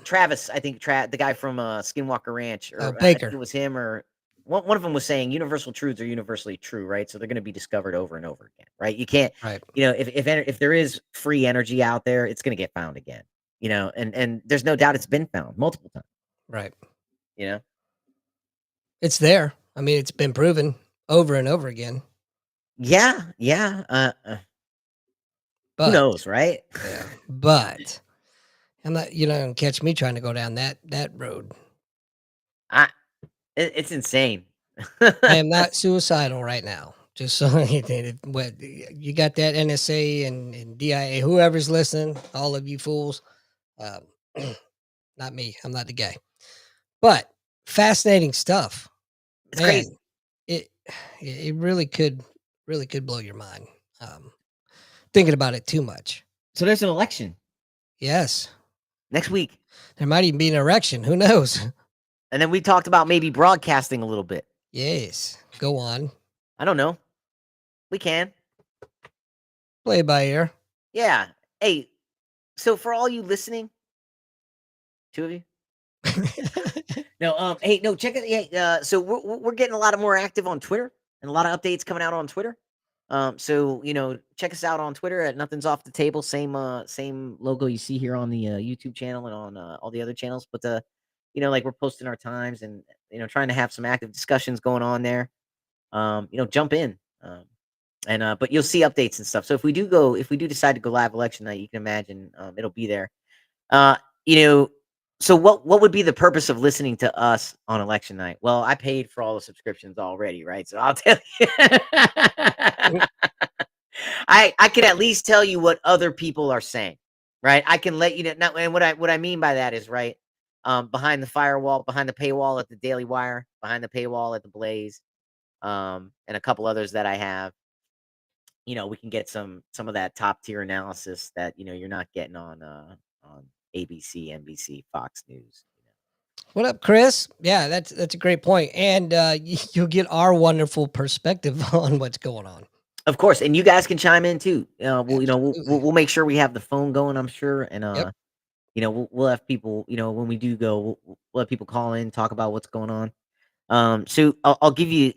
Travis, I think the guy from Skinwalker Ranch, or I think it Baker. was him, or one of them was saying universal truths are universally true, right? So they're going to be discovered over and over again, right? You can't, Right. if there is free energy out there, it's going to get found again, and there's no doubt it's been found multiple times, Right. you know. It's there. I mean, it's been proven over and over again. Yeah, yeah. Who But knows, right? yeah, but I'm not. You know, catch me trying to go down that road. I it's insane. I am not suicidal right now. Just so what you got that NSA and DIA, whoever's listening, all of you fools. Um, not me. I'm not the guy. But fascinating stuff, It's crazy. man. It it really could blow your mind. Um, thinking about it too much. So there's an election Yes, next week, there might even be an erection. Who knows? and then we talked about maybe broadcasting a little bit. Yes, go on. I don't know. We can. Play it by ear. Yeah. Hey, so for all you listening, two of you. No, hey, no, check it. Yeah, so we're getting a lot of more active on Twitter, and a lot of updates coming out on Twitter. So check us out on Twitter at Nothing's Off the Table. Same logo you see here on the YouTube channel and on all the other channels. But like we're posting our times and trying to have some active discussions going on there. Jump in. But you'll see updates and stuff. So if we do decide to go live election night, you can imagine it'll be there. Uh, you know, so what would be the purpose of listening to us on election night? Well, I paid for all the subscriptions already, right? So I'll tell you. I can at least tell you what other people are saying, right? I can let you know. Now, and what I mean by that is right behind the firewall, behind the paywall at the Daily Wire, behind the paywall at the Blaze, and a couple others that I have. We can get some of that top tier analysis that you're not getting on ABC, NBC, Fox News. What up, Chris? Yeah, that's a great point, and you'll get our wonderful perspective on what's going on. Of course, and you guys can chime in too. We'll Absolutely. make sure we have the phone going. I'm sure, and Yep. we'll have people. When we do go, we'll have people call in, talk about what's going on. So I'll give you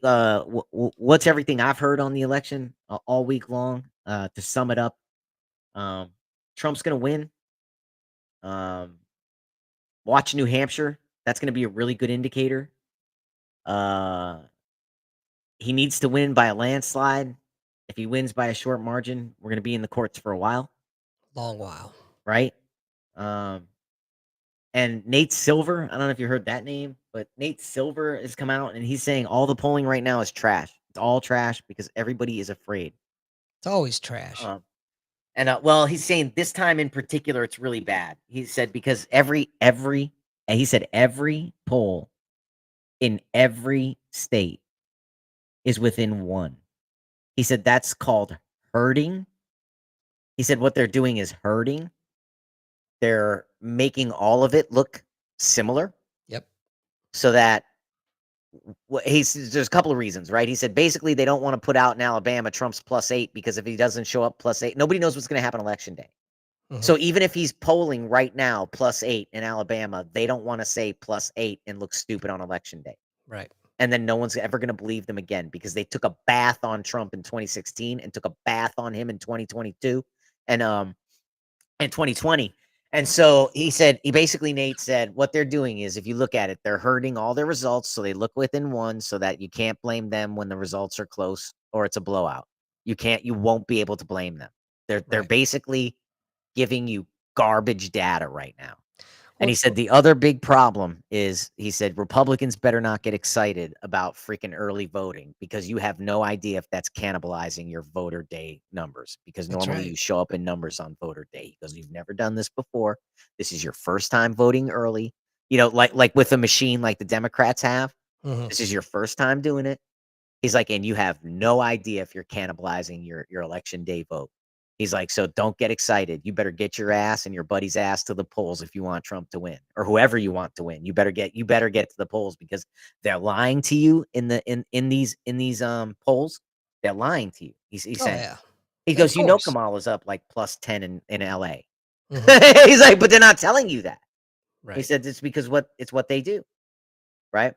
what's everything I've heard on the election all week long. To sum it up, Trump's gonna win. Um, watch New Hampshire. That's gonna be a really good indicator. Uh, he needs to win by a landslide. If he wins by a short margin, we're gonna be in the courts for a while, Long while. right? Um, and Nate Silver, I don't know if you heard that name, but Nate Silver has come out and he's saying all the polling right now is trash. It's all trash because everybody is afraid. It's always trash. Well, he's saying this time in particular, it's really bad. He said because and he said every poll in every state is within one. He said that's called herding. He said what they're doing is herding. They're making all of it look similar Yep. so that there's a couple of reasons, right? He said basically they don't want to put out in Alabama Trump's +8 because if he doesn't show up +8, nobody knows what's going to happen election day. Hmm. So even if he's polling right now +8 in Alabama, they don't want to say +8 and look stupid on election day. Right. And then no one's ever going to believe them again because they took a bath on Trump in 2016 and took a bath on him in 2022 and 2020. And so Nate said, what they're doing is if you look at it, they're hurting all their results. So they look within one so that you can't blame them when the results are close or it's a blowout. You won't be able to blame them. They're Right. basically giving you garbage data right now. And he Well, said the other big problem is he said Republicans better not get excited about freaking early voting because you have no idea if that's cannibalizing your voter day numbers because that's normally right. you show up in numbers on voter day because you've never done this before. This is your first time voting early. Like with a machine like the Democrats have. Hmm. This is your first time doing it. He's like, and you have no idea if you're cannibalizing your election day vote. He's like, so don't get excited. You better get your ass and your buddy's ass to the polls if you want Trump to win or whoever you want to win. You better get to the polls because they're lying to you in these polls. They're lying to you. He's Oh saying. yeah. He Of goes, course. Kamala's up like +10 in LA. Hmm. He's like, but they're not telling you that. He Right. said it's because it's what they do, right?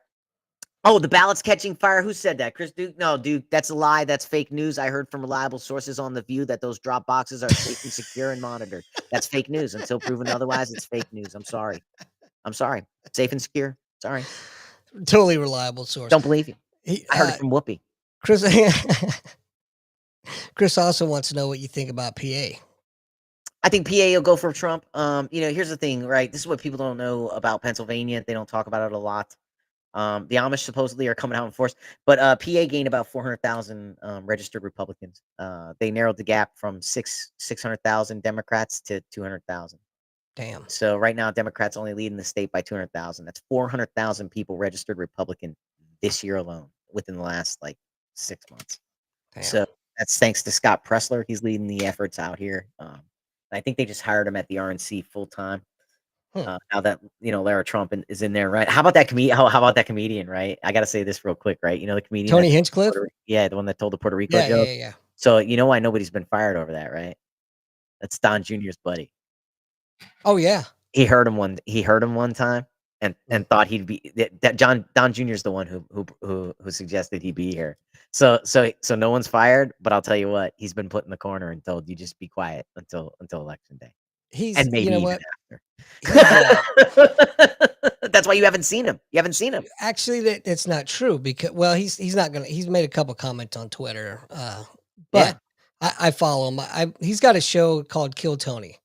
Oh, the ballot's catching fire. Who said that? Chris Duke? No, Duke, that's a lie. That's fake news. I heard from reliable sources on The View that those drop boxes are safe and secure and monitored. That's fake news. Until proven otherwise, it's fake news. I'm sorry. I'm sorry. Safe and secure. Sorry. Totally reliable source. Don't believe you. He, I heard it from Whoopi. Chris Chris also wants to know what you think about PA. I think PA will go for Trump. Here's the thing, right? This is what people don't know about Pennsylvania. They don't talk about it a lot. The Amish supposedly are coming out in force, but PA gained about 400,000 registered Republicans. They narrowed the gap from 600,000 Democrats to 200,000. Damn. So right now, Democrats only leading the state by 200,000. That's 400,000 people registered Republican this year alone, within the last like 6 months. Damn. So that's thanks to Scott Pressler. He's leading the efforts out here. I think they just hired him at the RNC full time. Now that Lara Trump is in there, right? How about that how about that comedian, right? I gotta say this real quick, right? You know the comedian, Tony Hinchcliffe? yeah, the one that told the Puerto Rico Yeah, joke. yeah. So you know why nobody's been fired over that, right? That's Don Jr.'s buddy. Oh yeah. He heard him one time and thought he'd be that Don Jr. is the one who suggested he be here. So no one's fired, but I'll tell you what, he's been put in the corner and told you just be quiet until election day. He's And maybe you know even what? after. That's why you haven't seen him. You haven't seen him. Actually, that's not true because he's not gonna. He's made a couple comments on Twitter, Yeah. but I follow him. He's got a show called Kill Tony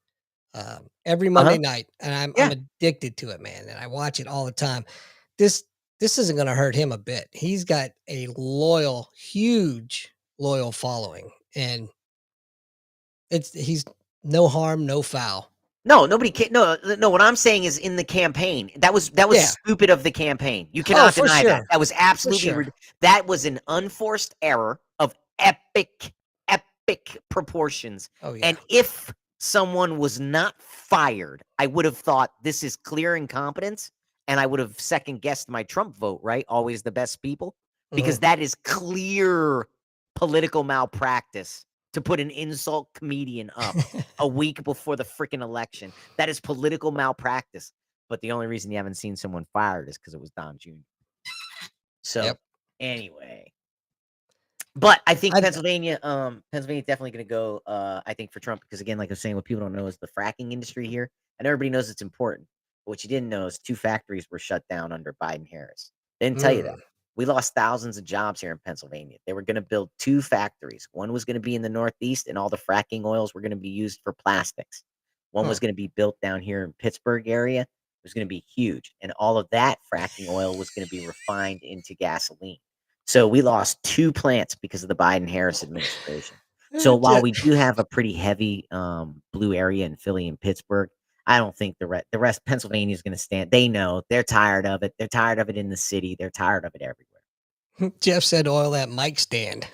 every Monday night, and I'm Yeah. addicted to it, man. And I watch it all the time. This isn't gonna hurt him a bit. He's got a huge loyal following, and he's no harm, no foul. No, nobody can no, what I'm saying is in the campaign. That was Yeah. stupid of the campaign. You cannot for deny that. sure. That was absolutely sure. that was an unforced error of epic proportions. Oh yeah. And if someone was not fired, I would have thought this is clear incompetence, and I would have second guessed my Trump vote, right? Always the best people, because that is clear political malpractice to put an insult comedian up a week before the freaking election. That is political malpractice. But the only reason you haven't seen someone fired is because it was Don Jr. So anyway. But I think Pennsylvania definitely going to go, I think, for Trump, because again, like I was saying, what people don't know is the fracking industry here, and everybody knows it's important. But what you didn't know is 2 factories were shut down under Biden Harris. They didn't tell you that. We lost thousands of jobs here in Pennsylvania. They were going to build 2 factories. One was going to be in the Northeast, and all the fracking oils were going to be used for plastics. One was going to be built down here in Pittsburgh area. It was going to be huge, and all of that fracking oil was going to be refined into gasoline. So we lost 2 plants because of the Biden-Harris administration. So while we do have a pretty heavy blue area in Philly and Pittsburgh, I don't think the rest Pennsylvania is going to stand. They know they're tired of it. They're tired of it in the city. They're tired of it everywhere. Jeff said oil that mic stand.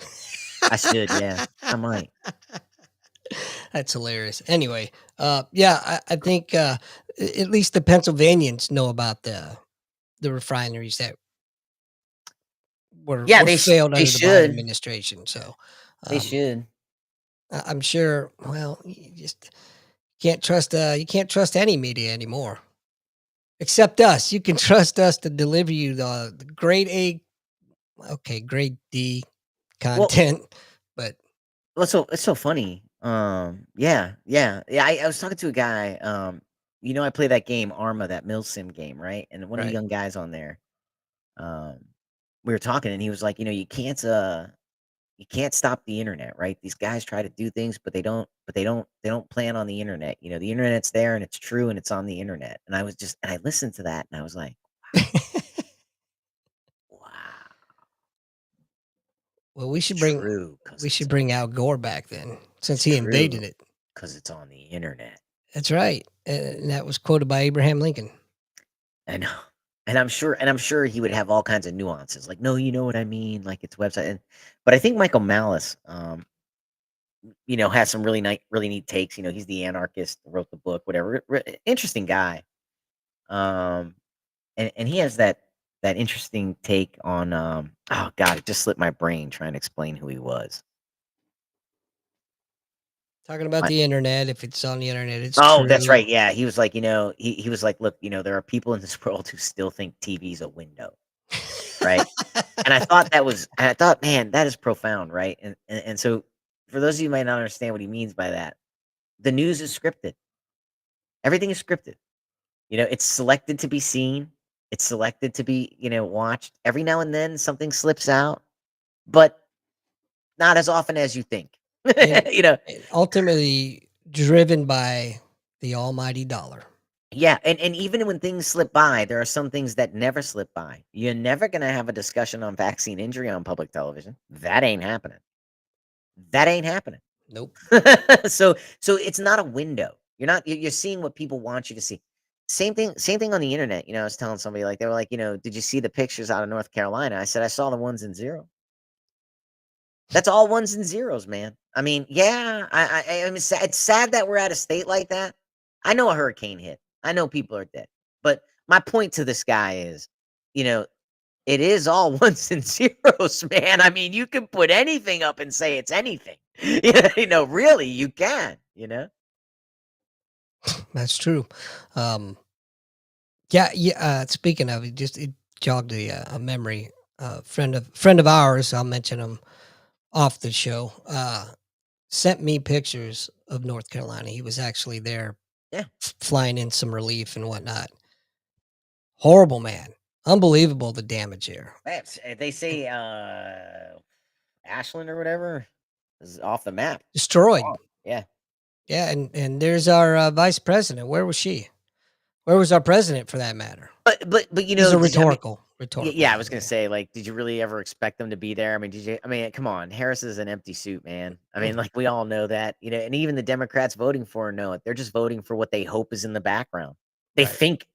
I should, yeah. I might. That's hilarious. Anyway, I think at least the Pennsylvanians know about the refineries that were failed under the Biden administration. So they should. I'm sure. Well, you just can't trust. You can't trust any media anymore, except us. You can trust us to deliver you the grade A, grade D content. But it's so funny. I was talking to a guy. I play that game Arma, that Mill Sim game, right? And one of the young guys on there, we were talking, and he was like, you can't stop the internet, right? These guys try to do things, but they don't plan on the internet. The internet's there, and it's true, and it's on the internet. And I listened to that, and I was like, wow. Well, we should bring Al Gore back then, since he invaded it. Because it's on the internet. That's right. And that was quoted by Abraham Lincoln. I know. And I'm sure he would have all kinds of nuances. Like, no, you know what I mean? Like, it's website. But I think Michael Malice, has some really neat takes. He's the anarchist, wrote the book, whatever. Interesting guy. And he has that interesting take on, oh God, it just slipped my brain trying to explain who he was. Talking about the internet, if it's on the internet, it's true. That's right. Yeah, he was like, he was like, look, there are people in this world who still think TV's a window. right? And I thought, man, that is profound, right? And so for those of you who might not understand what he means by that, the news is scripted. Everything is scripted. It's selected to be seen. It's selected to be, watched. Every now and then something slips out, but not as often as you think. and, you know, and ultimately driven by the almighty dollar. Yeah, and even when things slip by, there are some things that never slip by. You're never gonna have a discussion on vaccine injury on public television. That ain't happening. That ain't happening. Nope. So it's not a window. You're seeing what people want you to see. Same thing on the internet. I was telling somebody, like, they were like, did you see the pictures out of North Carolina? I said, I saw the ones and zero. That's all ones and zeros, man. I mean, yeah, I mean, it's sad that we're at a state like that. I know a hurricane hit. I know people are dead. But my point to this guy is, you know, it is all ones and zeros, man. I mean, you can put anything up and say it's anything. Really, you can. That's true. Um, yeah, yeah. Speaking of it, it jogged a memory. Friend of ours, I'll mention him off the show. Sent me pictures of North Carolina. He was actually there, Yeah. flying in some relief and whatnot. Horrible, man. Unbelievable the damage here. They say Ashland or whatever is off the map. Destroyed. Gone. Yeah. Yeah, and there's our vice president. Where was she? Where was our president for that matter? But This is a I mean, rhetorical, yeah, I by was the gonna way. say, like, did you really ever expect them to be there? I mean, come on, Harris is an empty suit, man. I mean, like, we all know that, and even the Democrats voting for her know it. They're just voting for what they hope is in the background. Right.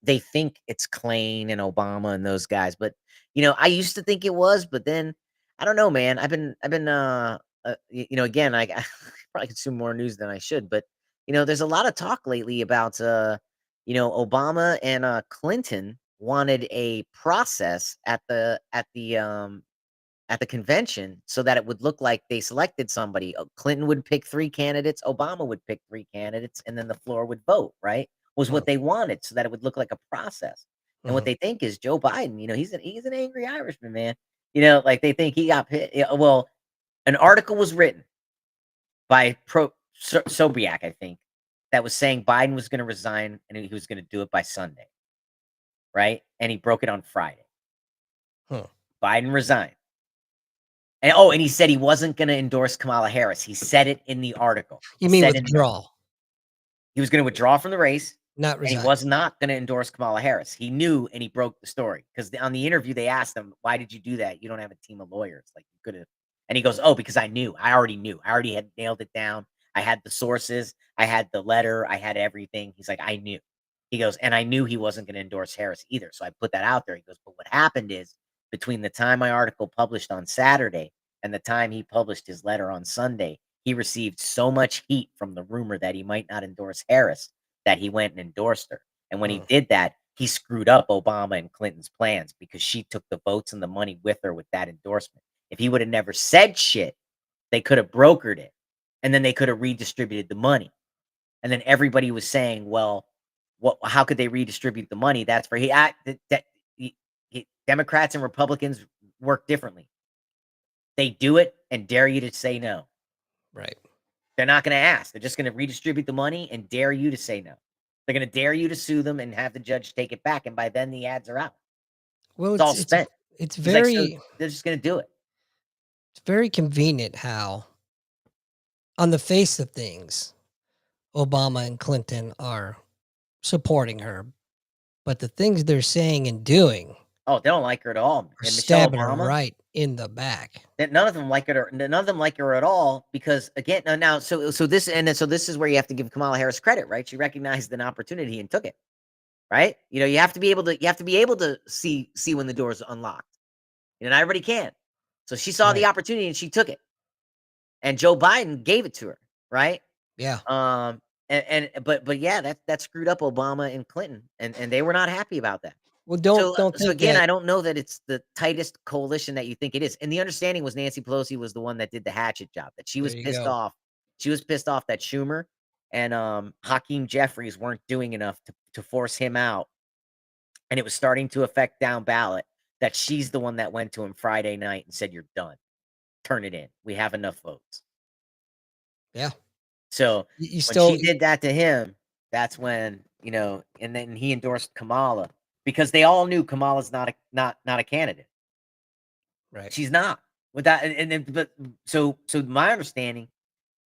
They think it's Klain and Obama and those guys, but I used to think it was, but then I don't know, man. I've been again, I probably consume more news than I should, but there's a lot of talk lately about Obama and Clinton wanted a process at the convention so that it would look like they selected somebody. Clinton would pick 3 candidates, Obama would pick 3 candidates, and then the floor would vote, right? Was Mm, what they wanted so that it would look like a process. And what mhm. they think is Joe Biden, he's an angry Irishman, man. Like they think he got hit. Well, an article was written by Sobiak, I think, that was saying Biden was going to resign and he was going to do it by Sunday, right? And he broke it on Friday. Huh. Biden resigned. And he said he wasn't going to endorse Kamala Harris. He said it in the article. He You mean said in the withdrawal, he was going to withdraw from the race, not and he resign. was not going to endorse Kamala Harris. He knew, and he broke the story because on the interview they asked him, "Why did you do that? You don't have a team of lawyers. Like, you could have." And he goes, "Oh, because I knew. I already knew. I already had nailed it down. I had the sources. I had the letter. I had everything." He's like, "I knew." He goes, "And I knew he wasn't going to endorse Harris either. So I put that out there." He goes, "But what happened is between the time my article published on Saturday and the time he published his letter on Sunday, he received so much heat from the rumor that he might not endorse Harris that he went and endorsed her. And when he Mm, did that, he screwed up Obama and Clinton's plans because she took the votes and the money with her with that endorsement. If he would have never said shit, they could have brokered it, and then they could have redistributed the money. And then everybody was saying, well, how could they redistribute the money? That's for Democrats and Republicans work differently. They do it and dare you to say no. right. They're not going to ask. They're just going to redistribute the money and dare you to say no. They're going to dare you to sue them and have the judge take it back. And by then, the ads are out. Well, It's all spent. it's He's like, so very they're just going to do it. it's very convenient how, on the face of things, Obama and Clinton are supporting her, but the things they're saying and doing Oh, they don't like her at all. are And Michelle stabbing her Obama, right in the back. none of them like her. None of them like her at all because again, now so this is where you have to give Kamala Harris credit, right? She recognized an opportunity and took it, right? You have to be able to see when the door is unlocked. Not everybody can. So she saw the Right. opportunity and she took it. And Joe Biden gave it to her, right? Yeah. But yeah, that screwed up Obama and Clinton, and they were not happy about that. Well, don't So think again, that. I don't know that it's the tightest coalition that you think it is. And the understanding was Nancy Pelosi was the one that did the hatchet job. That she There was you pissed go. off. She was pissed off that Schumer and Hakeem Jeffries weren't doing enough to force him out, and it was starting to affect down ballot. that she's the one that went to him Friday night and said, "You're done. Turn it in. We have enough votes." Yeah. So You when she still did that to him, that's when, and then he endorsed Kamala because they all knew Kamala's not a candidate. right. She's not. With that, and then, but so my understanding,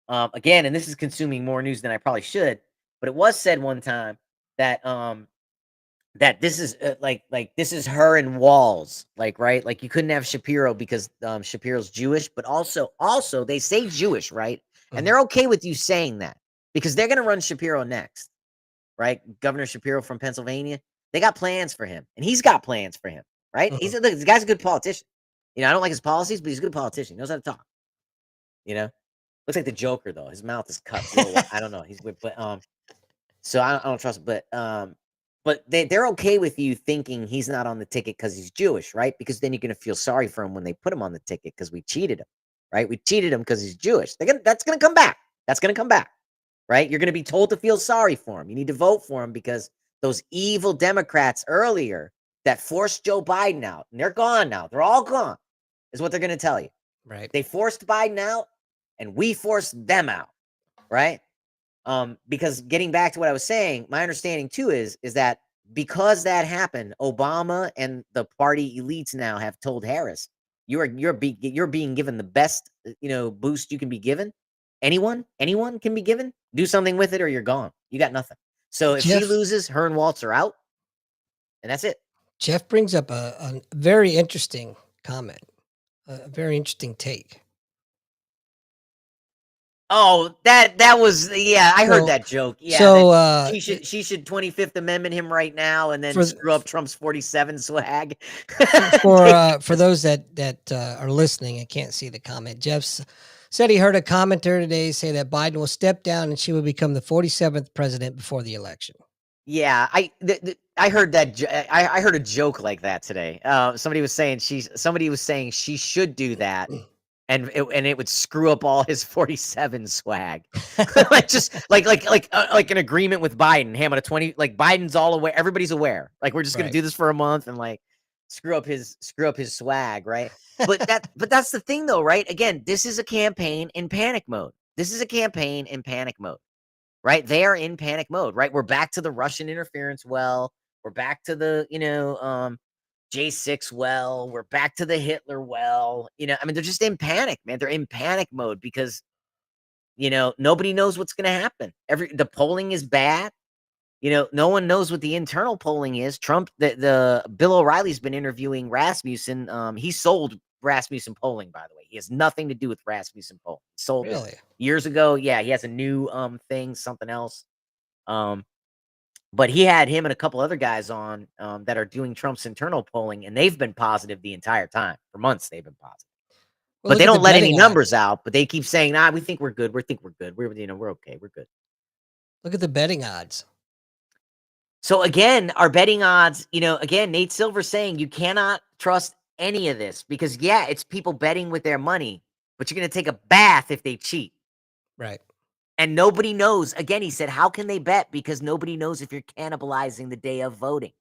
again, and this is consuming more news than I probably should, but it was said one time that that this is this is her and Walls, like, right, like you couldn't have Shapiro because Shapiro's Jewish, but also they say Jewish, right, and Mhm, they're okay with you saying that because they're gonna run Shapiro next, right? Governor Shapiro from Pennsylvania, they got plans for him, and he's got plans for him, right? mhm. Look, this guy's a good politician. I don't like his policies, but he's a good politician. He knows how to talk. You know, looks like the Joker though. His mouth is cut real. I don't know. He's but so I don't trust. But they're okay with you thinking he's not on the ticket because he's Jewish, right? Because then you're gonna feel sorry for him when they put him on the ticket because we cheated him, right? We cheated him because he's Jewish. That's gonna come back. That's gonna come back, right? You're gonna be told to feel sorry for him. You need to vote for him because those evil Democrats earlier that forced Joe Biden out, and they're gone now. They're all gone, is what they're gonna tell you. Right. They forced Biden out, and we forced them out, right? Because getting back to what I was saying, my understanding too is that because that happened, Obama and the party elites now have told Harris, you're being given the best boost you can be given. Anyone can be given. Do something with it, or you're gone. You got nothing. So if she Jeff loses, her and Waltz are out, and that's it. Jeff brings up a very interesting comment, a very interesting take. Oh, that was, yeah, I heard So that joke. Yeah, that so, she should 25th Amendment him right now and then for th screw up Trump's 47 swag. for those that are listening and can't see the comment, said he heard a commenter today say that Biden will step down and she will become the 47th president before the election. Yeah, I heard that. I heard a joke like that today. Somebody was saying she should do that, and it would screw up all his 47 swag, like just like an agreement with Biden. Hey, I'm gonna 20. Like Biden's all aware. Everybody's aware. Like we're just gonna Right. do this for a month and like screw up his swag, right? But that's the thing though, right? Again, this is a campaign in panic mode. This is a campaign in panic mode, right? They are in panic mode, right? We're back to the Russian interference well. We're back to the, J6 well. We're back to the Hitler well. I mean, they're just in panic, man. They're in panic mode because, nobody knows what's going to happen. The polling is bad. No one knows what the internal polling is. The Bill O'Reilly's been interviewing Rasmussen. He sold Rasmussen polling, by the way. He has nothing to do with Rasmussen polling. He sold it Really? years ago. Yeah, he has a new thing, something else. But he had him and a couple other guys on that are doing Trump's internal polling, and they've been positive the entire time. For months, they've been positive. Well, But look they at the don't let any betting numbers odds. out. But they keep saying, "We think we're good. We think we're good. We're okay. We're good." Look at the betting odds. So again, our betting odds, again, Nate Silver saying you cannot trust any of this because yeah, it's people betting with their money, but you're going to take a bath if they cheat. Right. And nobody knows. Again, he said, how can they bet? Because nobody knows if you're cannibalizing the day of voting.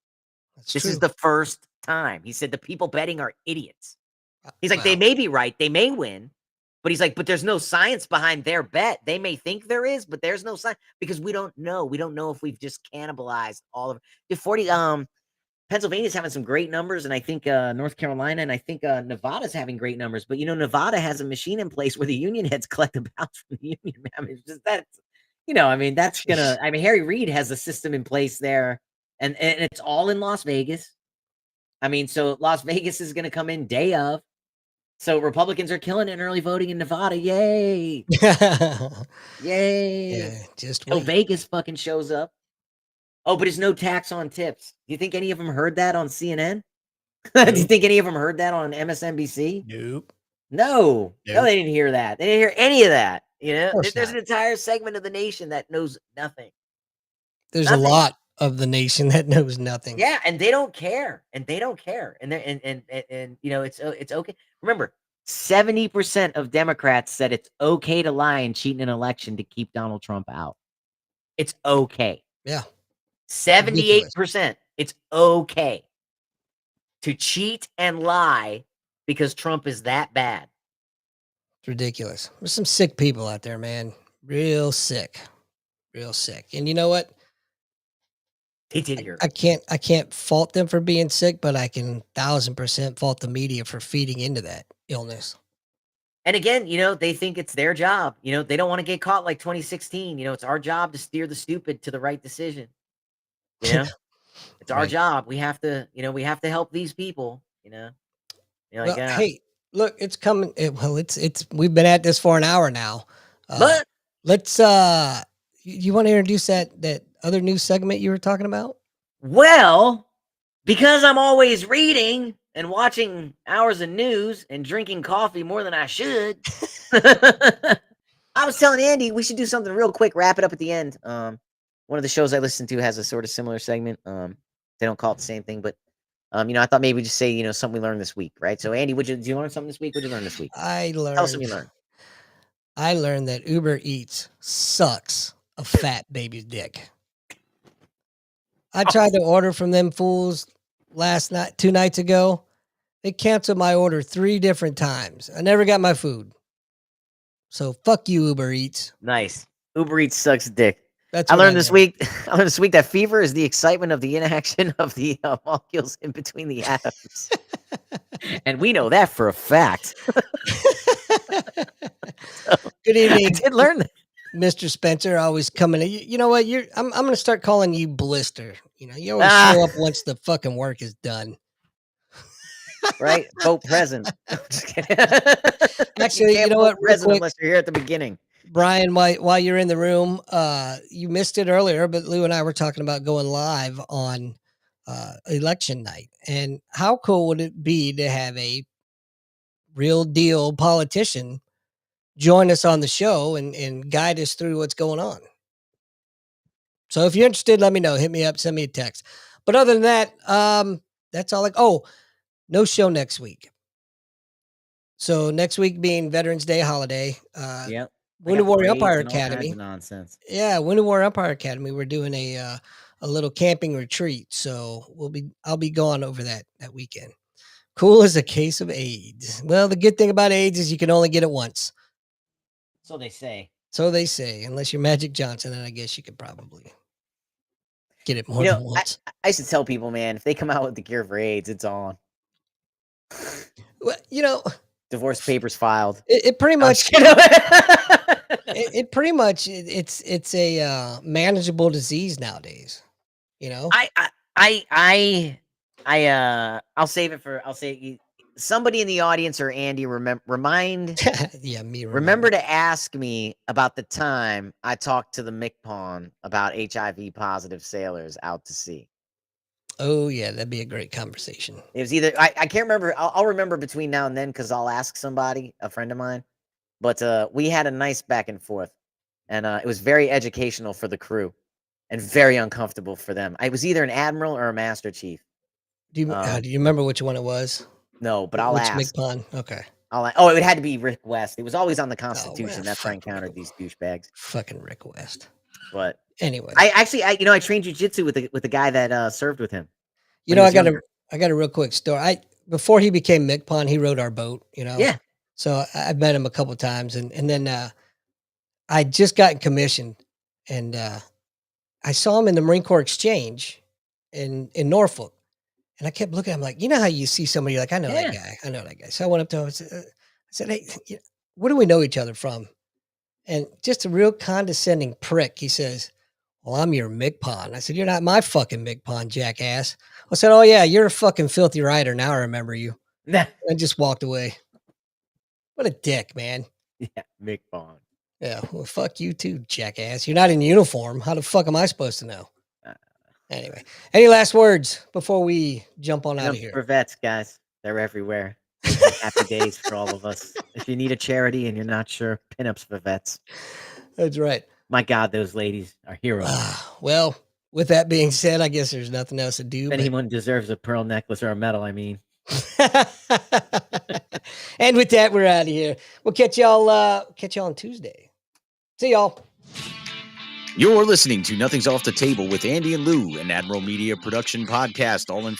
That's This is true. the first time. He said the people betting are idiots. He's like, they Wow. may be right. They may win. But he's like, but there's no science behind their bet. They may think there is, but there's no science because we don't know. We don't know if we've just cannibalized all of the 40. Pennsylvania's having some great numbers, and I think North Carolina and I think Nevada's having great numbers. But Nevada has a machine in place where the union heads collect the ballots from the union. I mean, it's just that's I mean, that's gonna. I mean, Harry Reid has a system in place there, and it's all in Las Vegas. I mean, so Las Vegas is gonna come in day of. So Republicans are killing it in early voting in Nevada. Yay! Yay! Yeah, just Till wait. Vegas fucking shows up. Oh, but there's no tax on tips. Do you think any of them heard that on CNN? Do you Nope. think any of them heard that on MSNBC? Nope. No. No, Nope. they didn't hear that. They didn't hear any of that. Of course There's not. an entire segment of the nation that knows nothing. There's a Nothing. lot of the nation that knows nothing. Yeah, and they don't care. And they don't care. And they and it's okay. Remember, 70% of Democrats said it's okay to lie and cheat in an election to keep Donald Trump out. It's okay. Yeah. Ridiculous. 78%. It's okay. to cheat and lie because Trump is that bad. It's ridiculous. There's some sick people out there, man. Real sick. Real sick. And you know what? They did hear. I can't fault them for being sick, but I can 1000% fault the media for feeding into that illness. And again, they think it's their job. They don't want to get caught like 2016. It's our job to steer the stupid to the right decision. It's our Right. job. We have to, we have to help these people. You're like, Well, yeah. hey, look, it's coming. Well, it's we've been at this for an hour now. But Let's you want to introduce that other new segment you were talking about? well, because I'm always reading and watching hours of news and drinking coffee more than I should. I was telling Andy we should do something real quick, wrap it up at the end. One of the shows I listen to has a sort of similar segment. They don't call it the same thing, but I thought maybe just say, something we learned this week, right? So Andy, did you learn something this week? What'd you learn this week? I Tell us something you learned. that Uber Eats sucks a fat baby's dick. I tried to order from them fools last night, 2 nights ago. They canceled my order 3 different times. I never got my food. So fuck you, Uber Eats. Nice. Uber Eats sucks dick. That's I what learned this week. I learned this week that fever is the excitement of the inaction of the molecules in between the atoms, and we know that for a fact. Good evening. I did learn that. Mr. Spencer, always coming. You know what? I'm going to start calling you Blister. You always show up once the fucking work is done. Right? Vote present. Just kidding. Actually, you know what? Real Present quick, unless you're here at the beginning. Brian, while you're in the room, you missed it earlier, but Lou and I were talking about going live on election night. And how cool would it be to have a real deal politician join us on the show and guide us through what's going on? So if you're interested, let me know. Hit me up, send me a text. But other than that, that's all. No show next week. So next week being Veterans Day holiday, Yep. Wounded Warrior Umpire All kinds Academy. of nonsense. Yeah, Wounded Warrior Umpire Academy. We're doing a little camping retreat. So I'll be gone over that weekend. Cool as a case of AIDS. Well, the good thing about AIDS is you can only get it once. So they say. So they say, unless you're Magic Johnson, then I guess you could probably get it more than once. I used to tell people, man, if they come out with the cure for AIDS, it's on. Well, divorce papers filed. It pretty much. It pretty much it's a manageable disease nowadays. I'll save it for. I'll say somebody in the audience or Andy remind. Yeah, me. Remember to ask me about the time I talked to the MCPON about HIV positive sailors out to sea. Oh yeah, that'd be a great conversation. It was either I can't remember. I'll remember between now and then because I'll ask somebody, a friend of mine. But we had a nice back and forth, and it was very educational for the crew, and very uncomfortable for them. I was either an admiral or a master chief. Do you remember which one it was? No, but I'll ask. McPon? Okay. It had to be Rick West. It was always on the Constitution. That's why I encountered these douchebags. Fucking Rick West. But anyway, I trained jujitsu with the guy that served with him. I got a real quick story. Before he became MCPON, he rode our boat. Yeah. So I met him a couple of times, and then I just gotten commissioned, and I saw him in the Marine Corps Exchange in Norfolk, and I kept looking at him like, how you see somebody like, I know that guy. I know that guy. So I went up to him and said, hey, where do we know each other from? And just a real condescending prick. He says, well, I'm your MCPON. I said, you're not my fucking MCPON, jackass. I said, oh yeah, you're a fucking filthy writer. Now I remember you. Nah. I just walked away. What a dick, man. Yeah, MCPON. Yeah, well, fuck you too, jackass. You're not in uniform. How the fuck am I supposed to know? Anyway, any last words before we jump on out of here? For vets, guys, they're everywhere. Happy days for all of us. If you need a charity and you're not sure, pinups for vets. That's right. My God, those ladies are heroes. Well, with that being said, I guess there's nothing else to do. If anyone deserves a pearl necklace or a medal, I mean. And with that, we're out of here. We'll catch y'all on Tuesday. See y'all. You're listening to Nothing's Off the Table with Andy and Lou, an Admiral Media production podcast, all in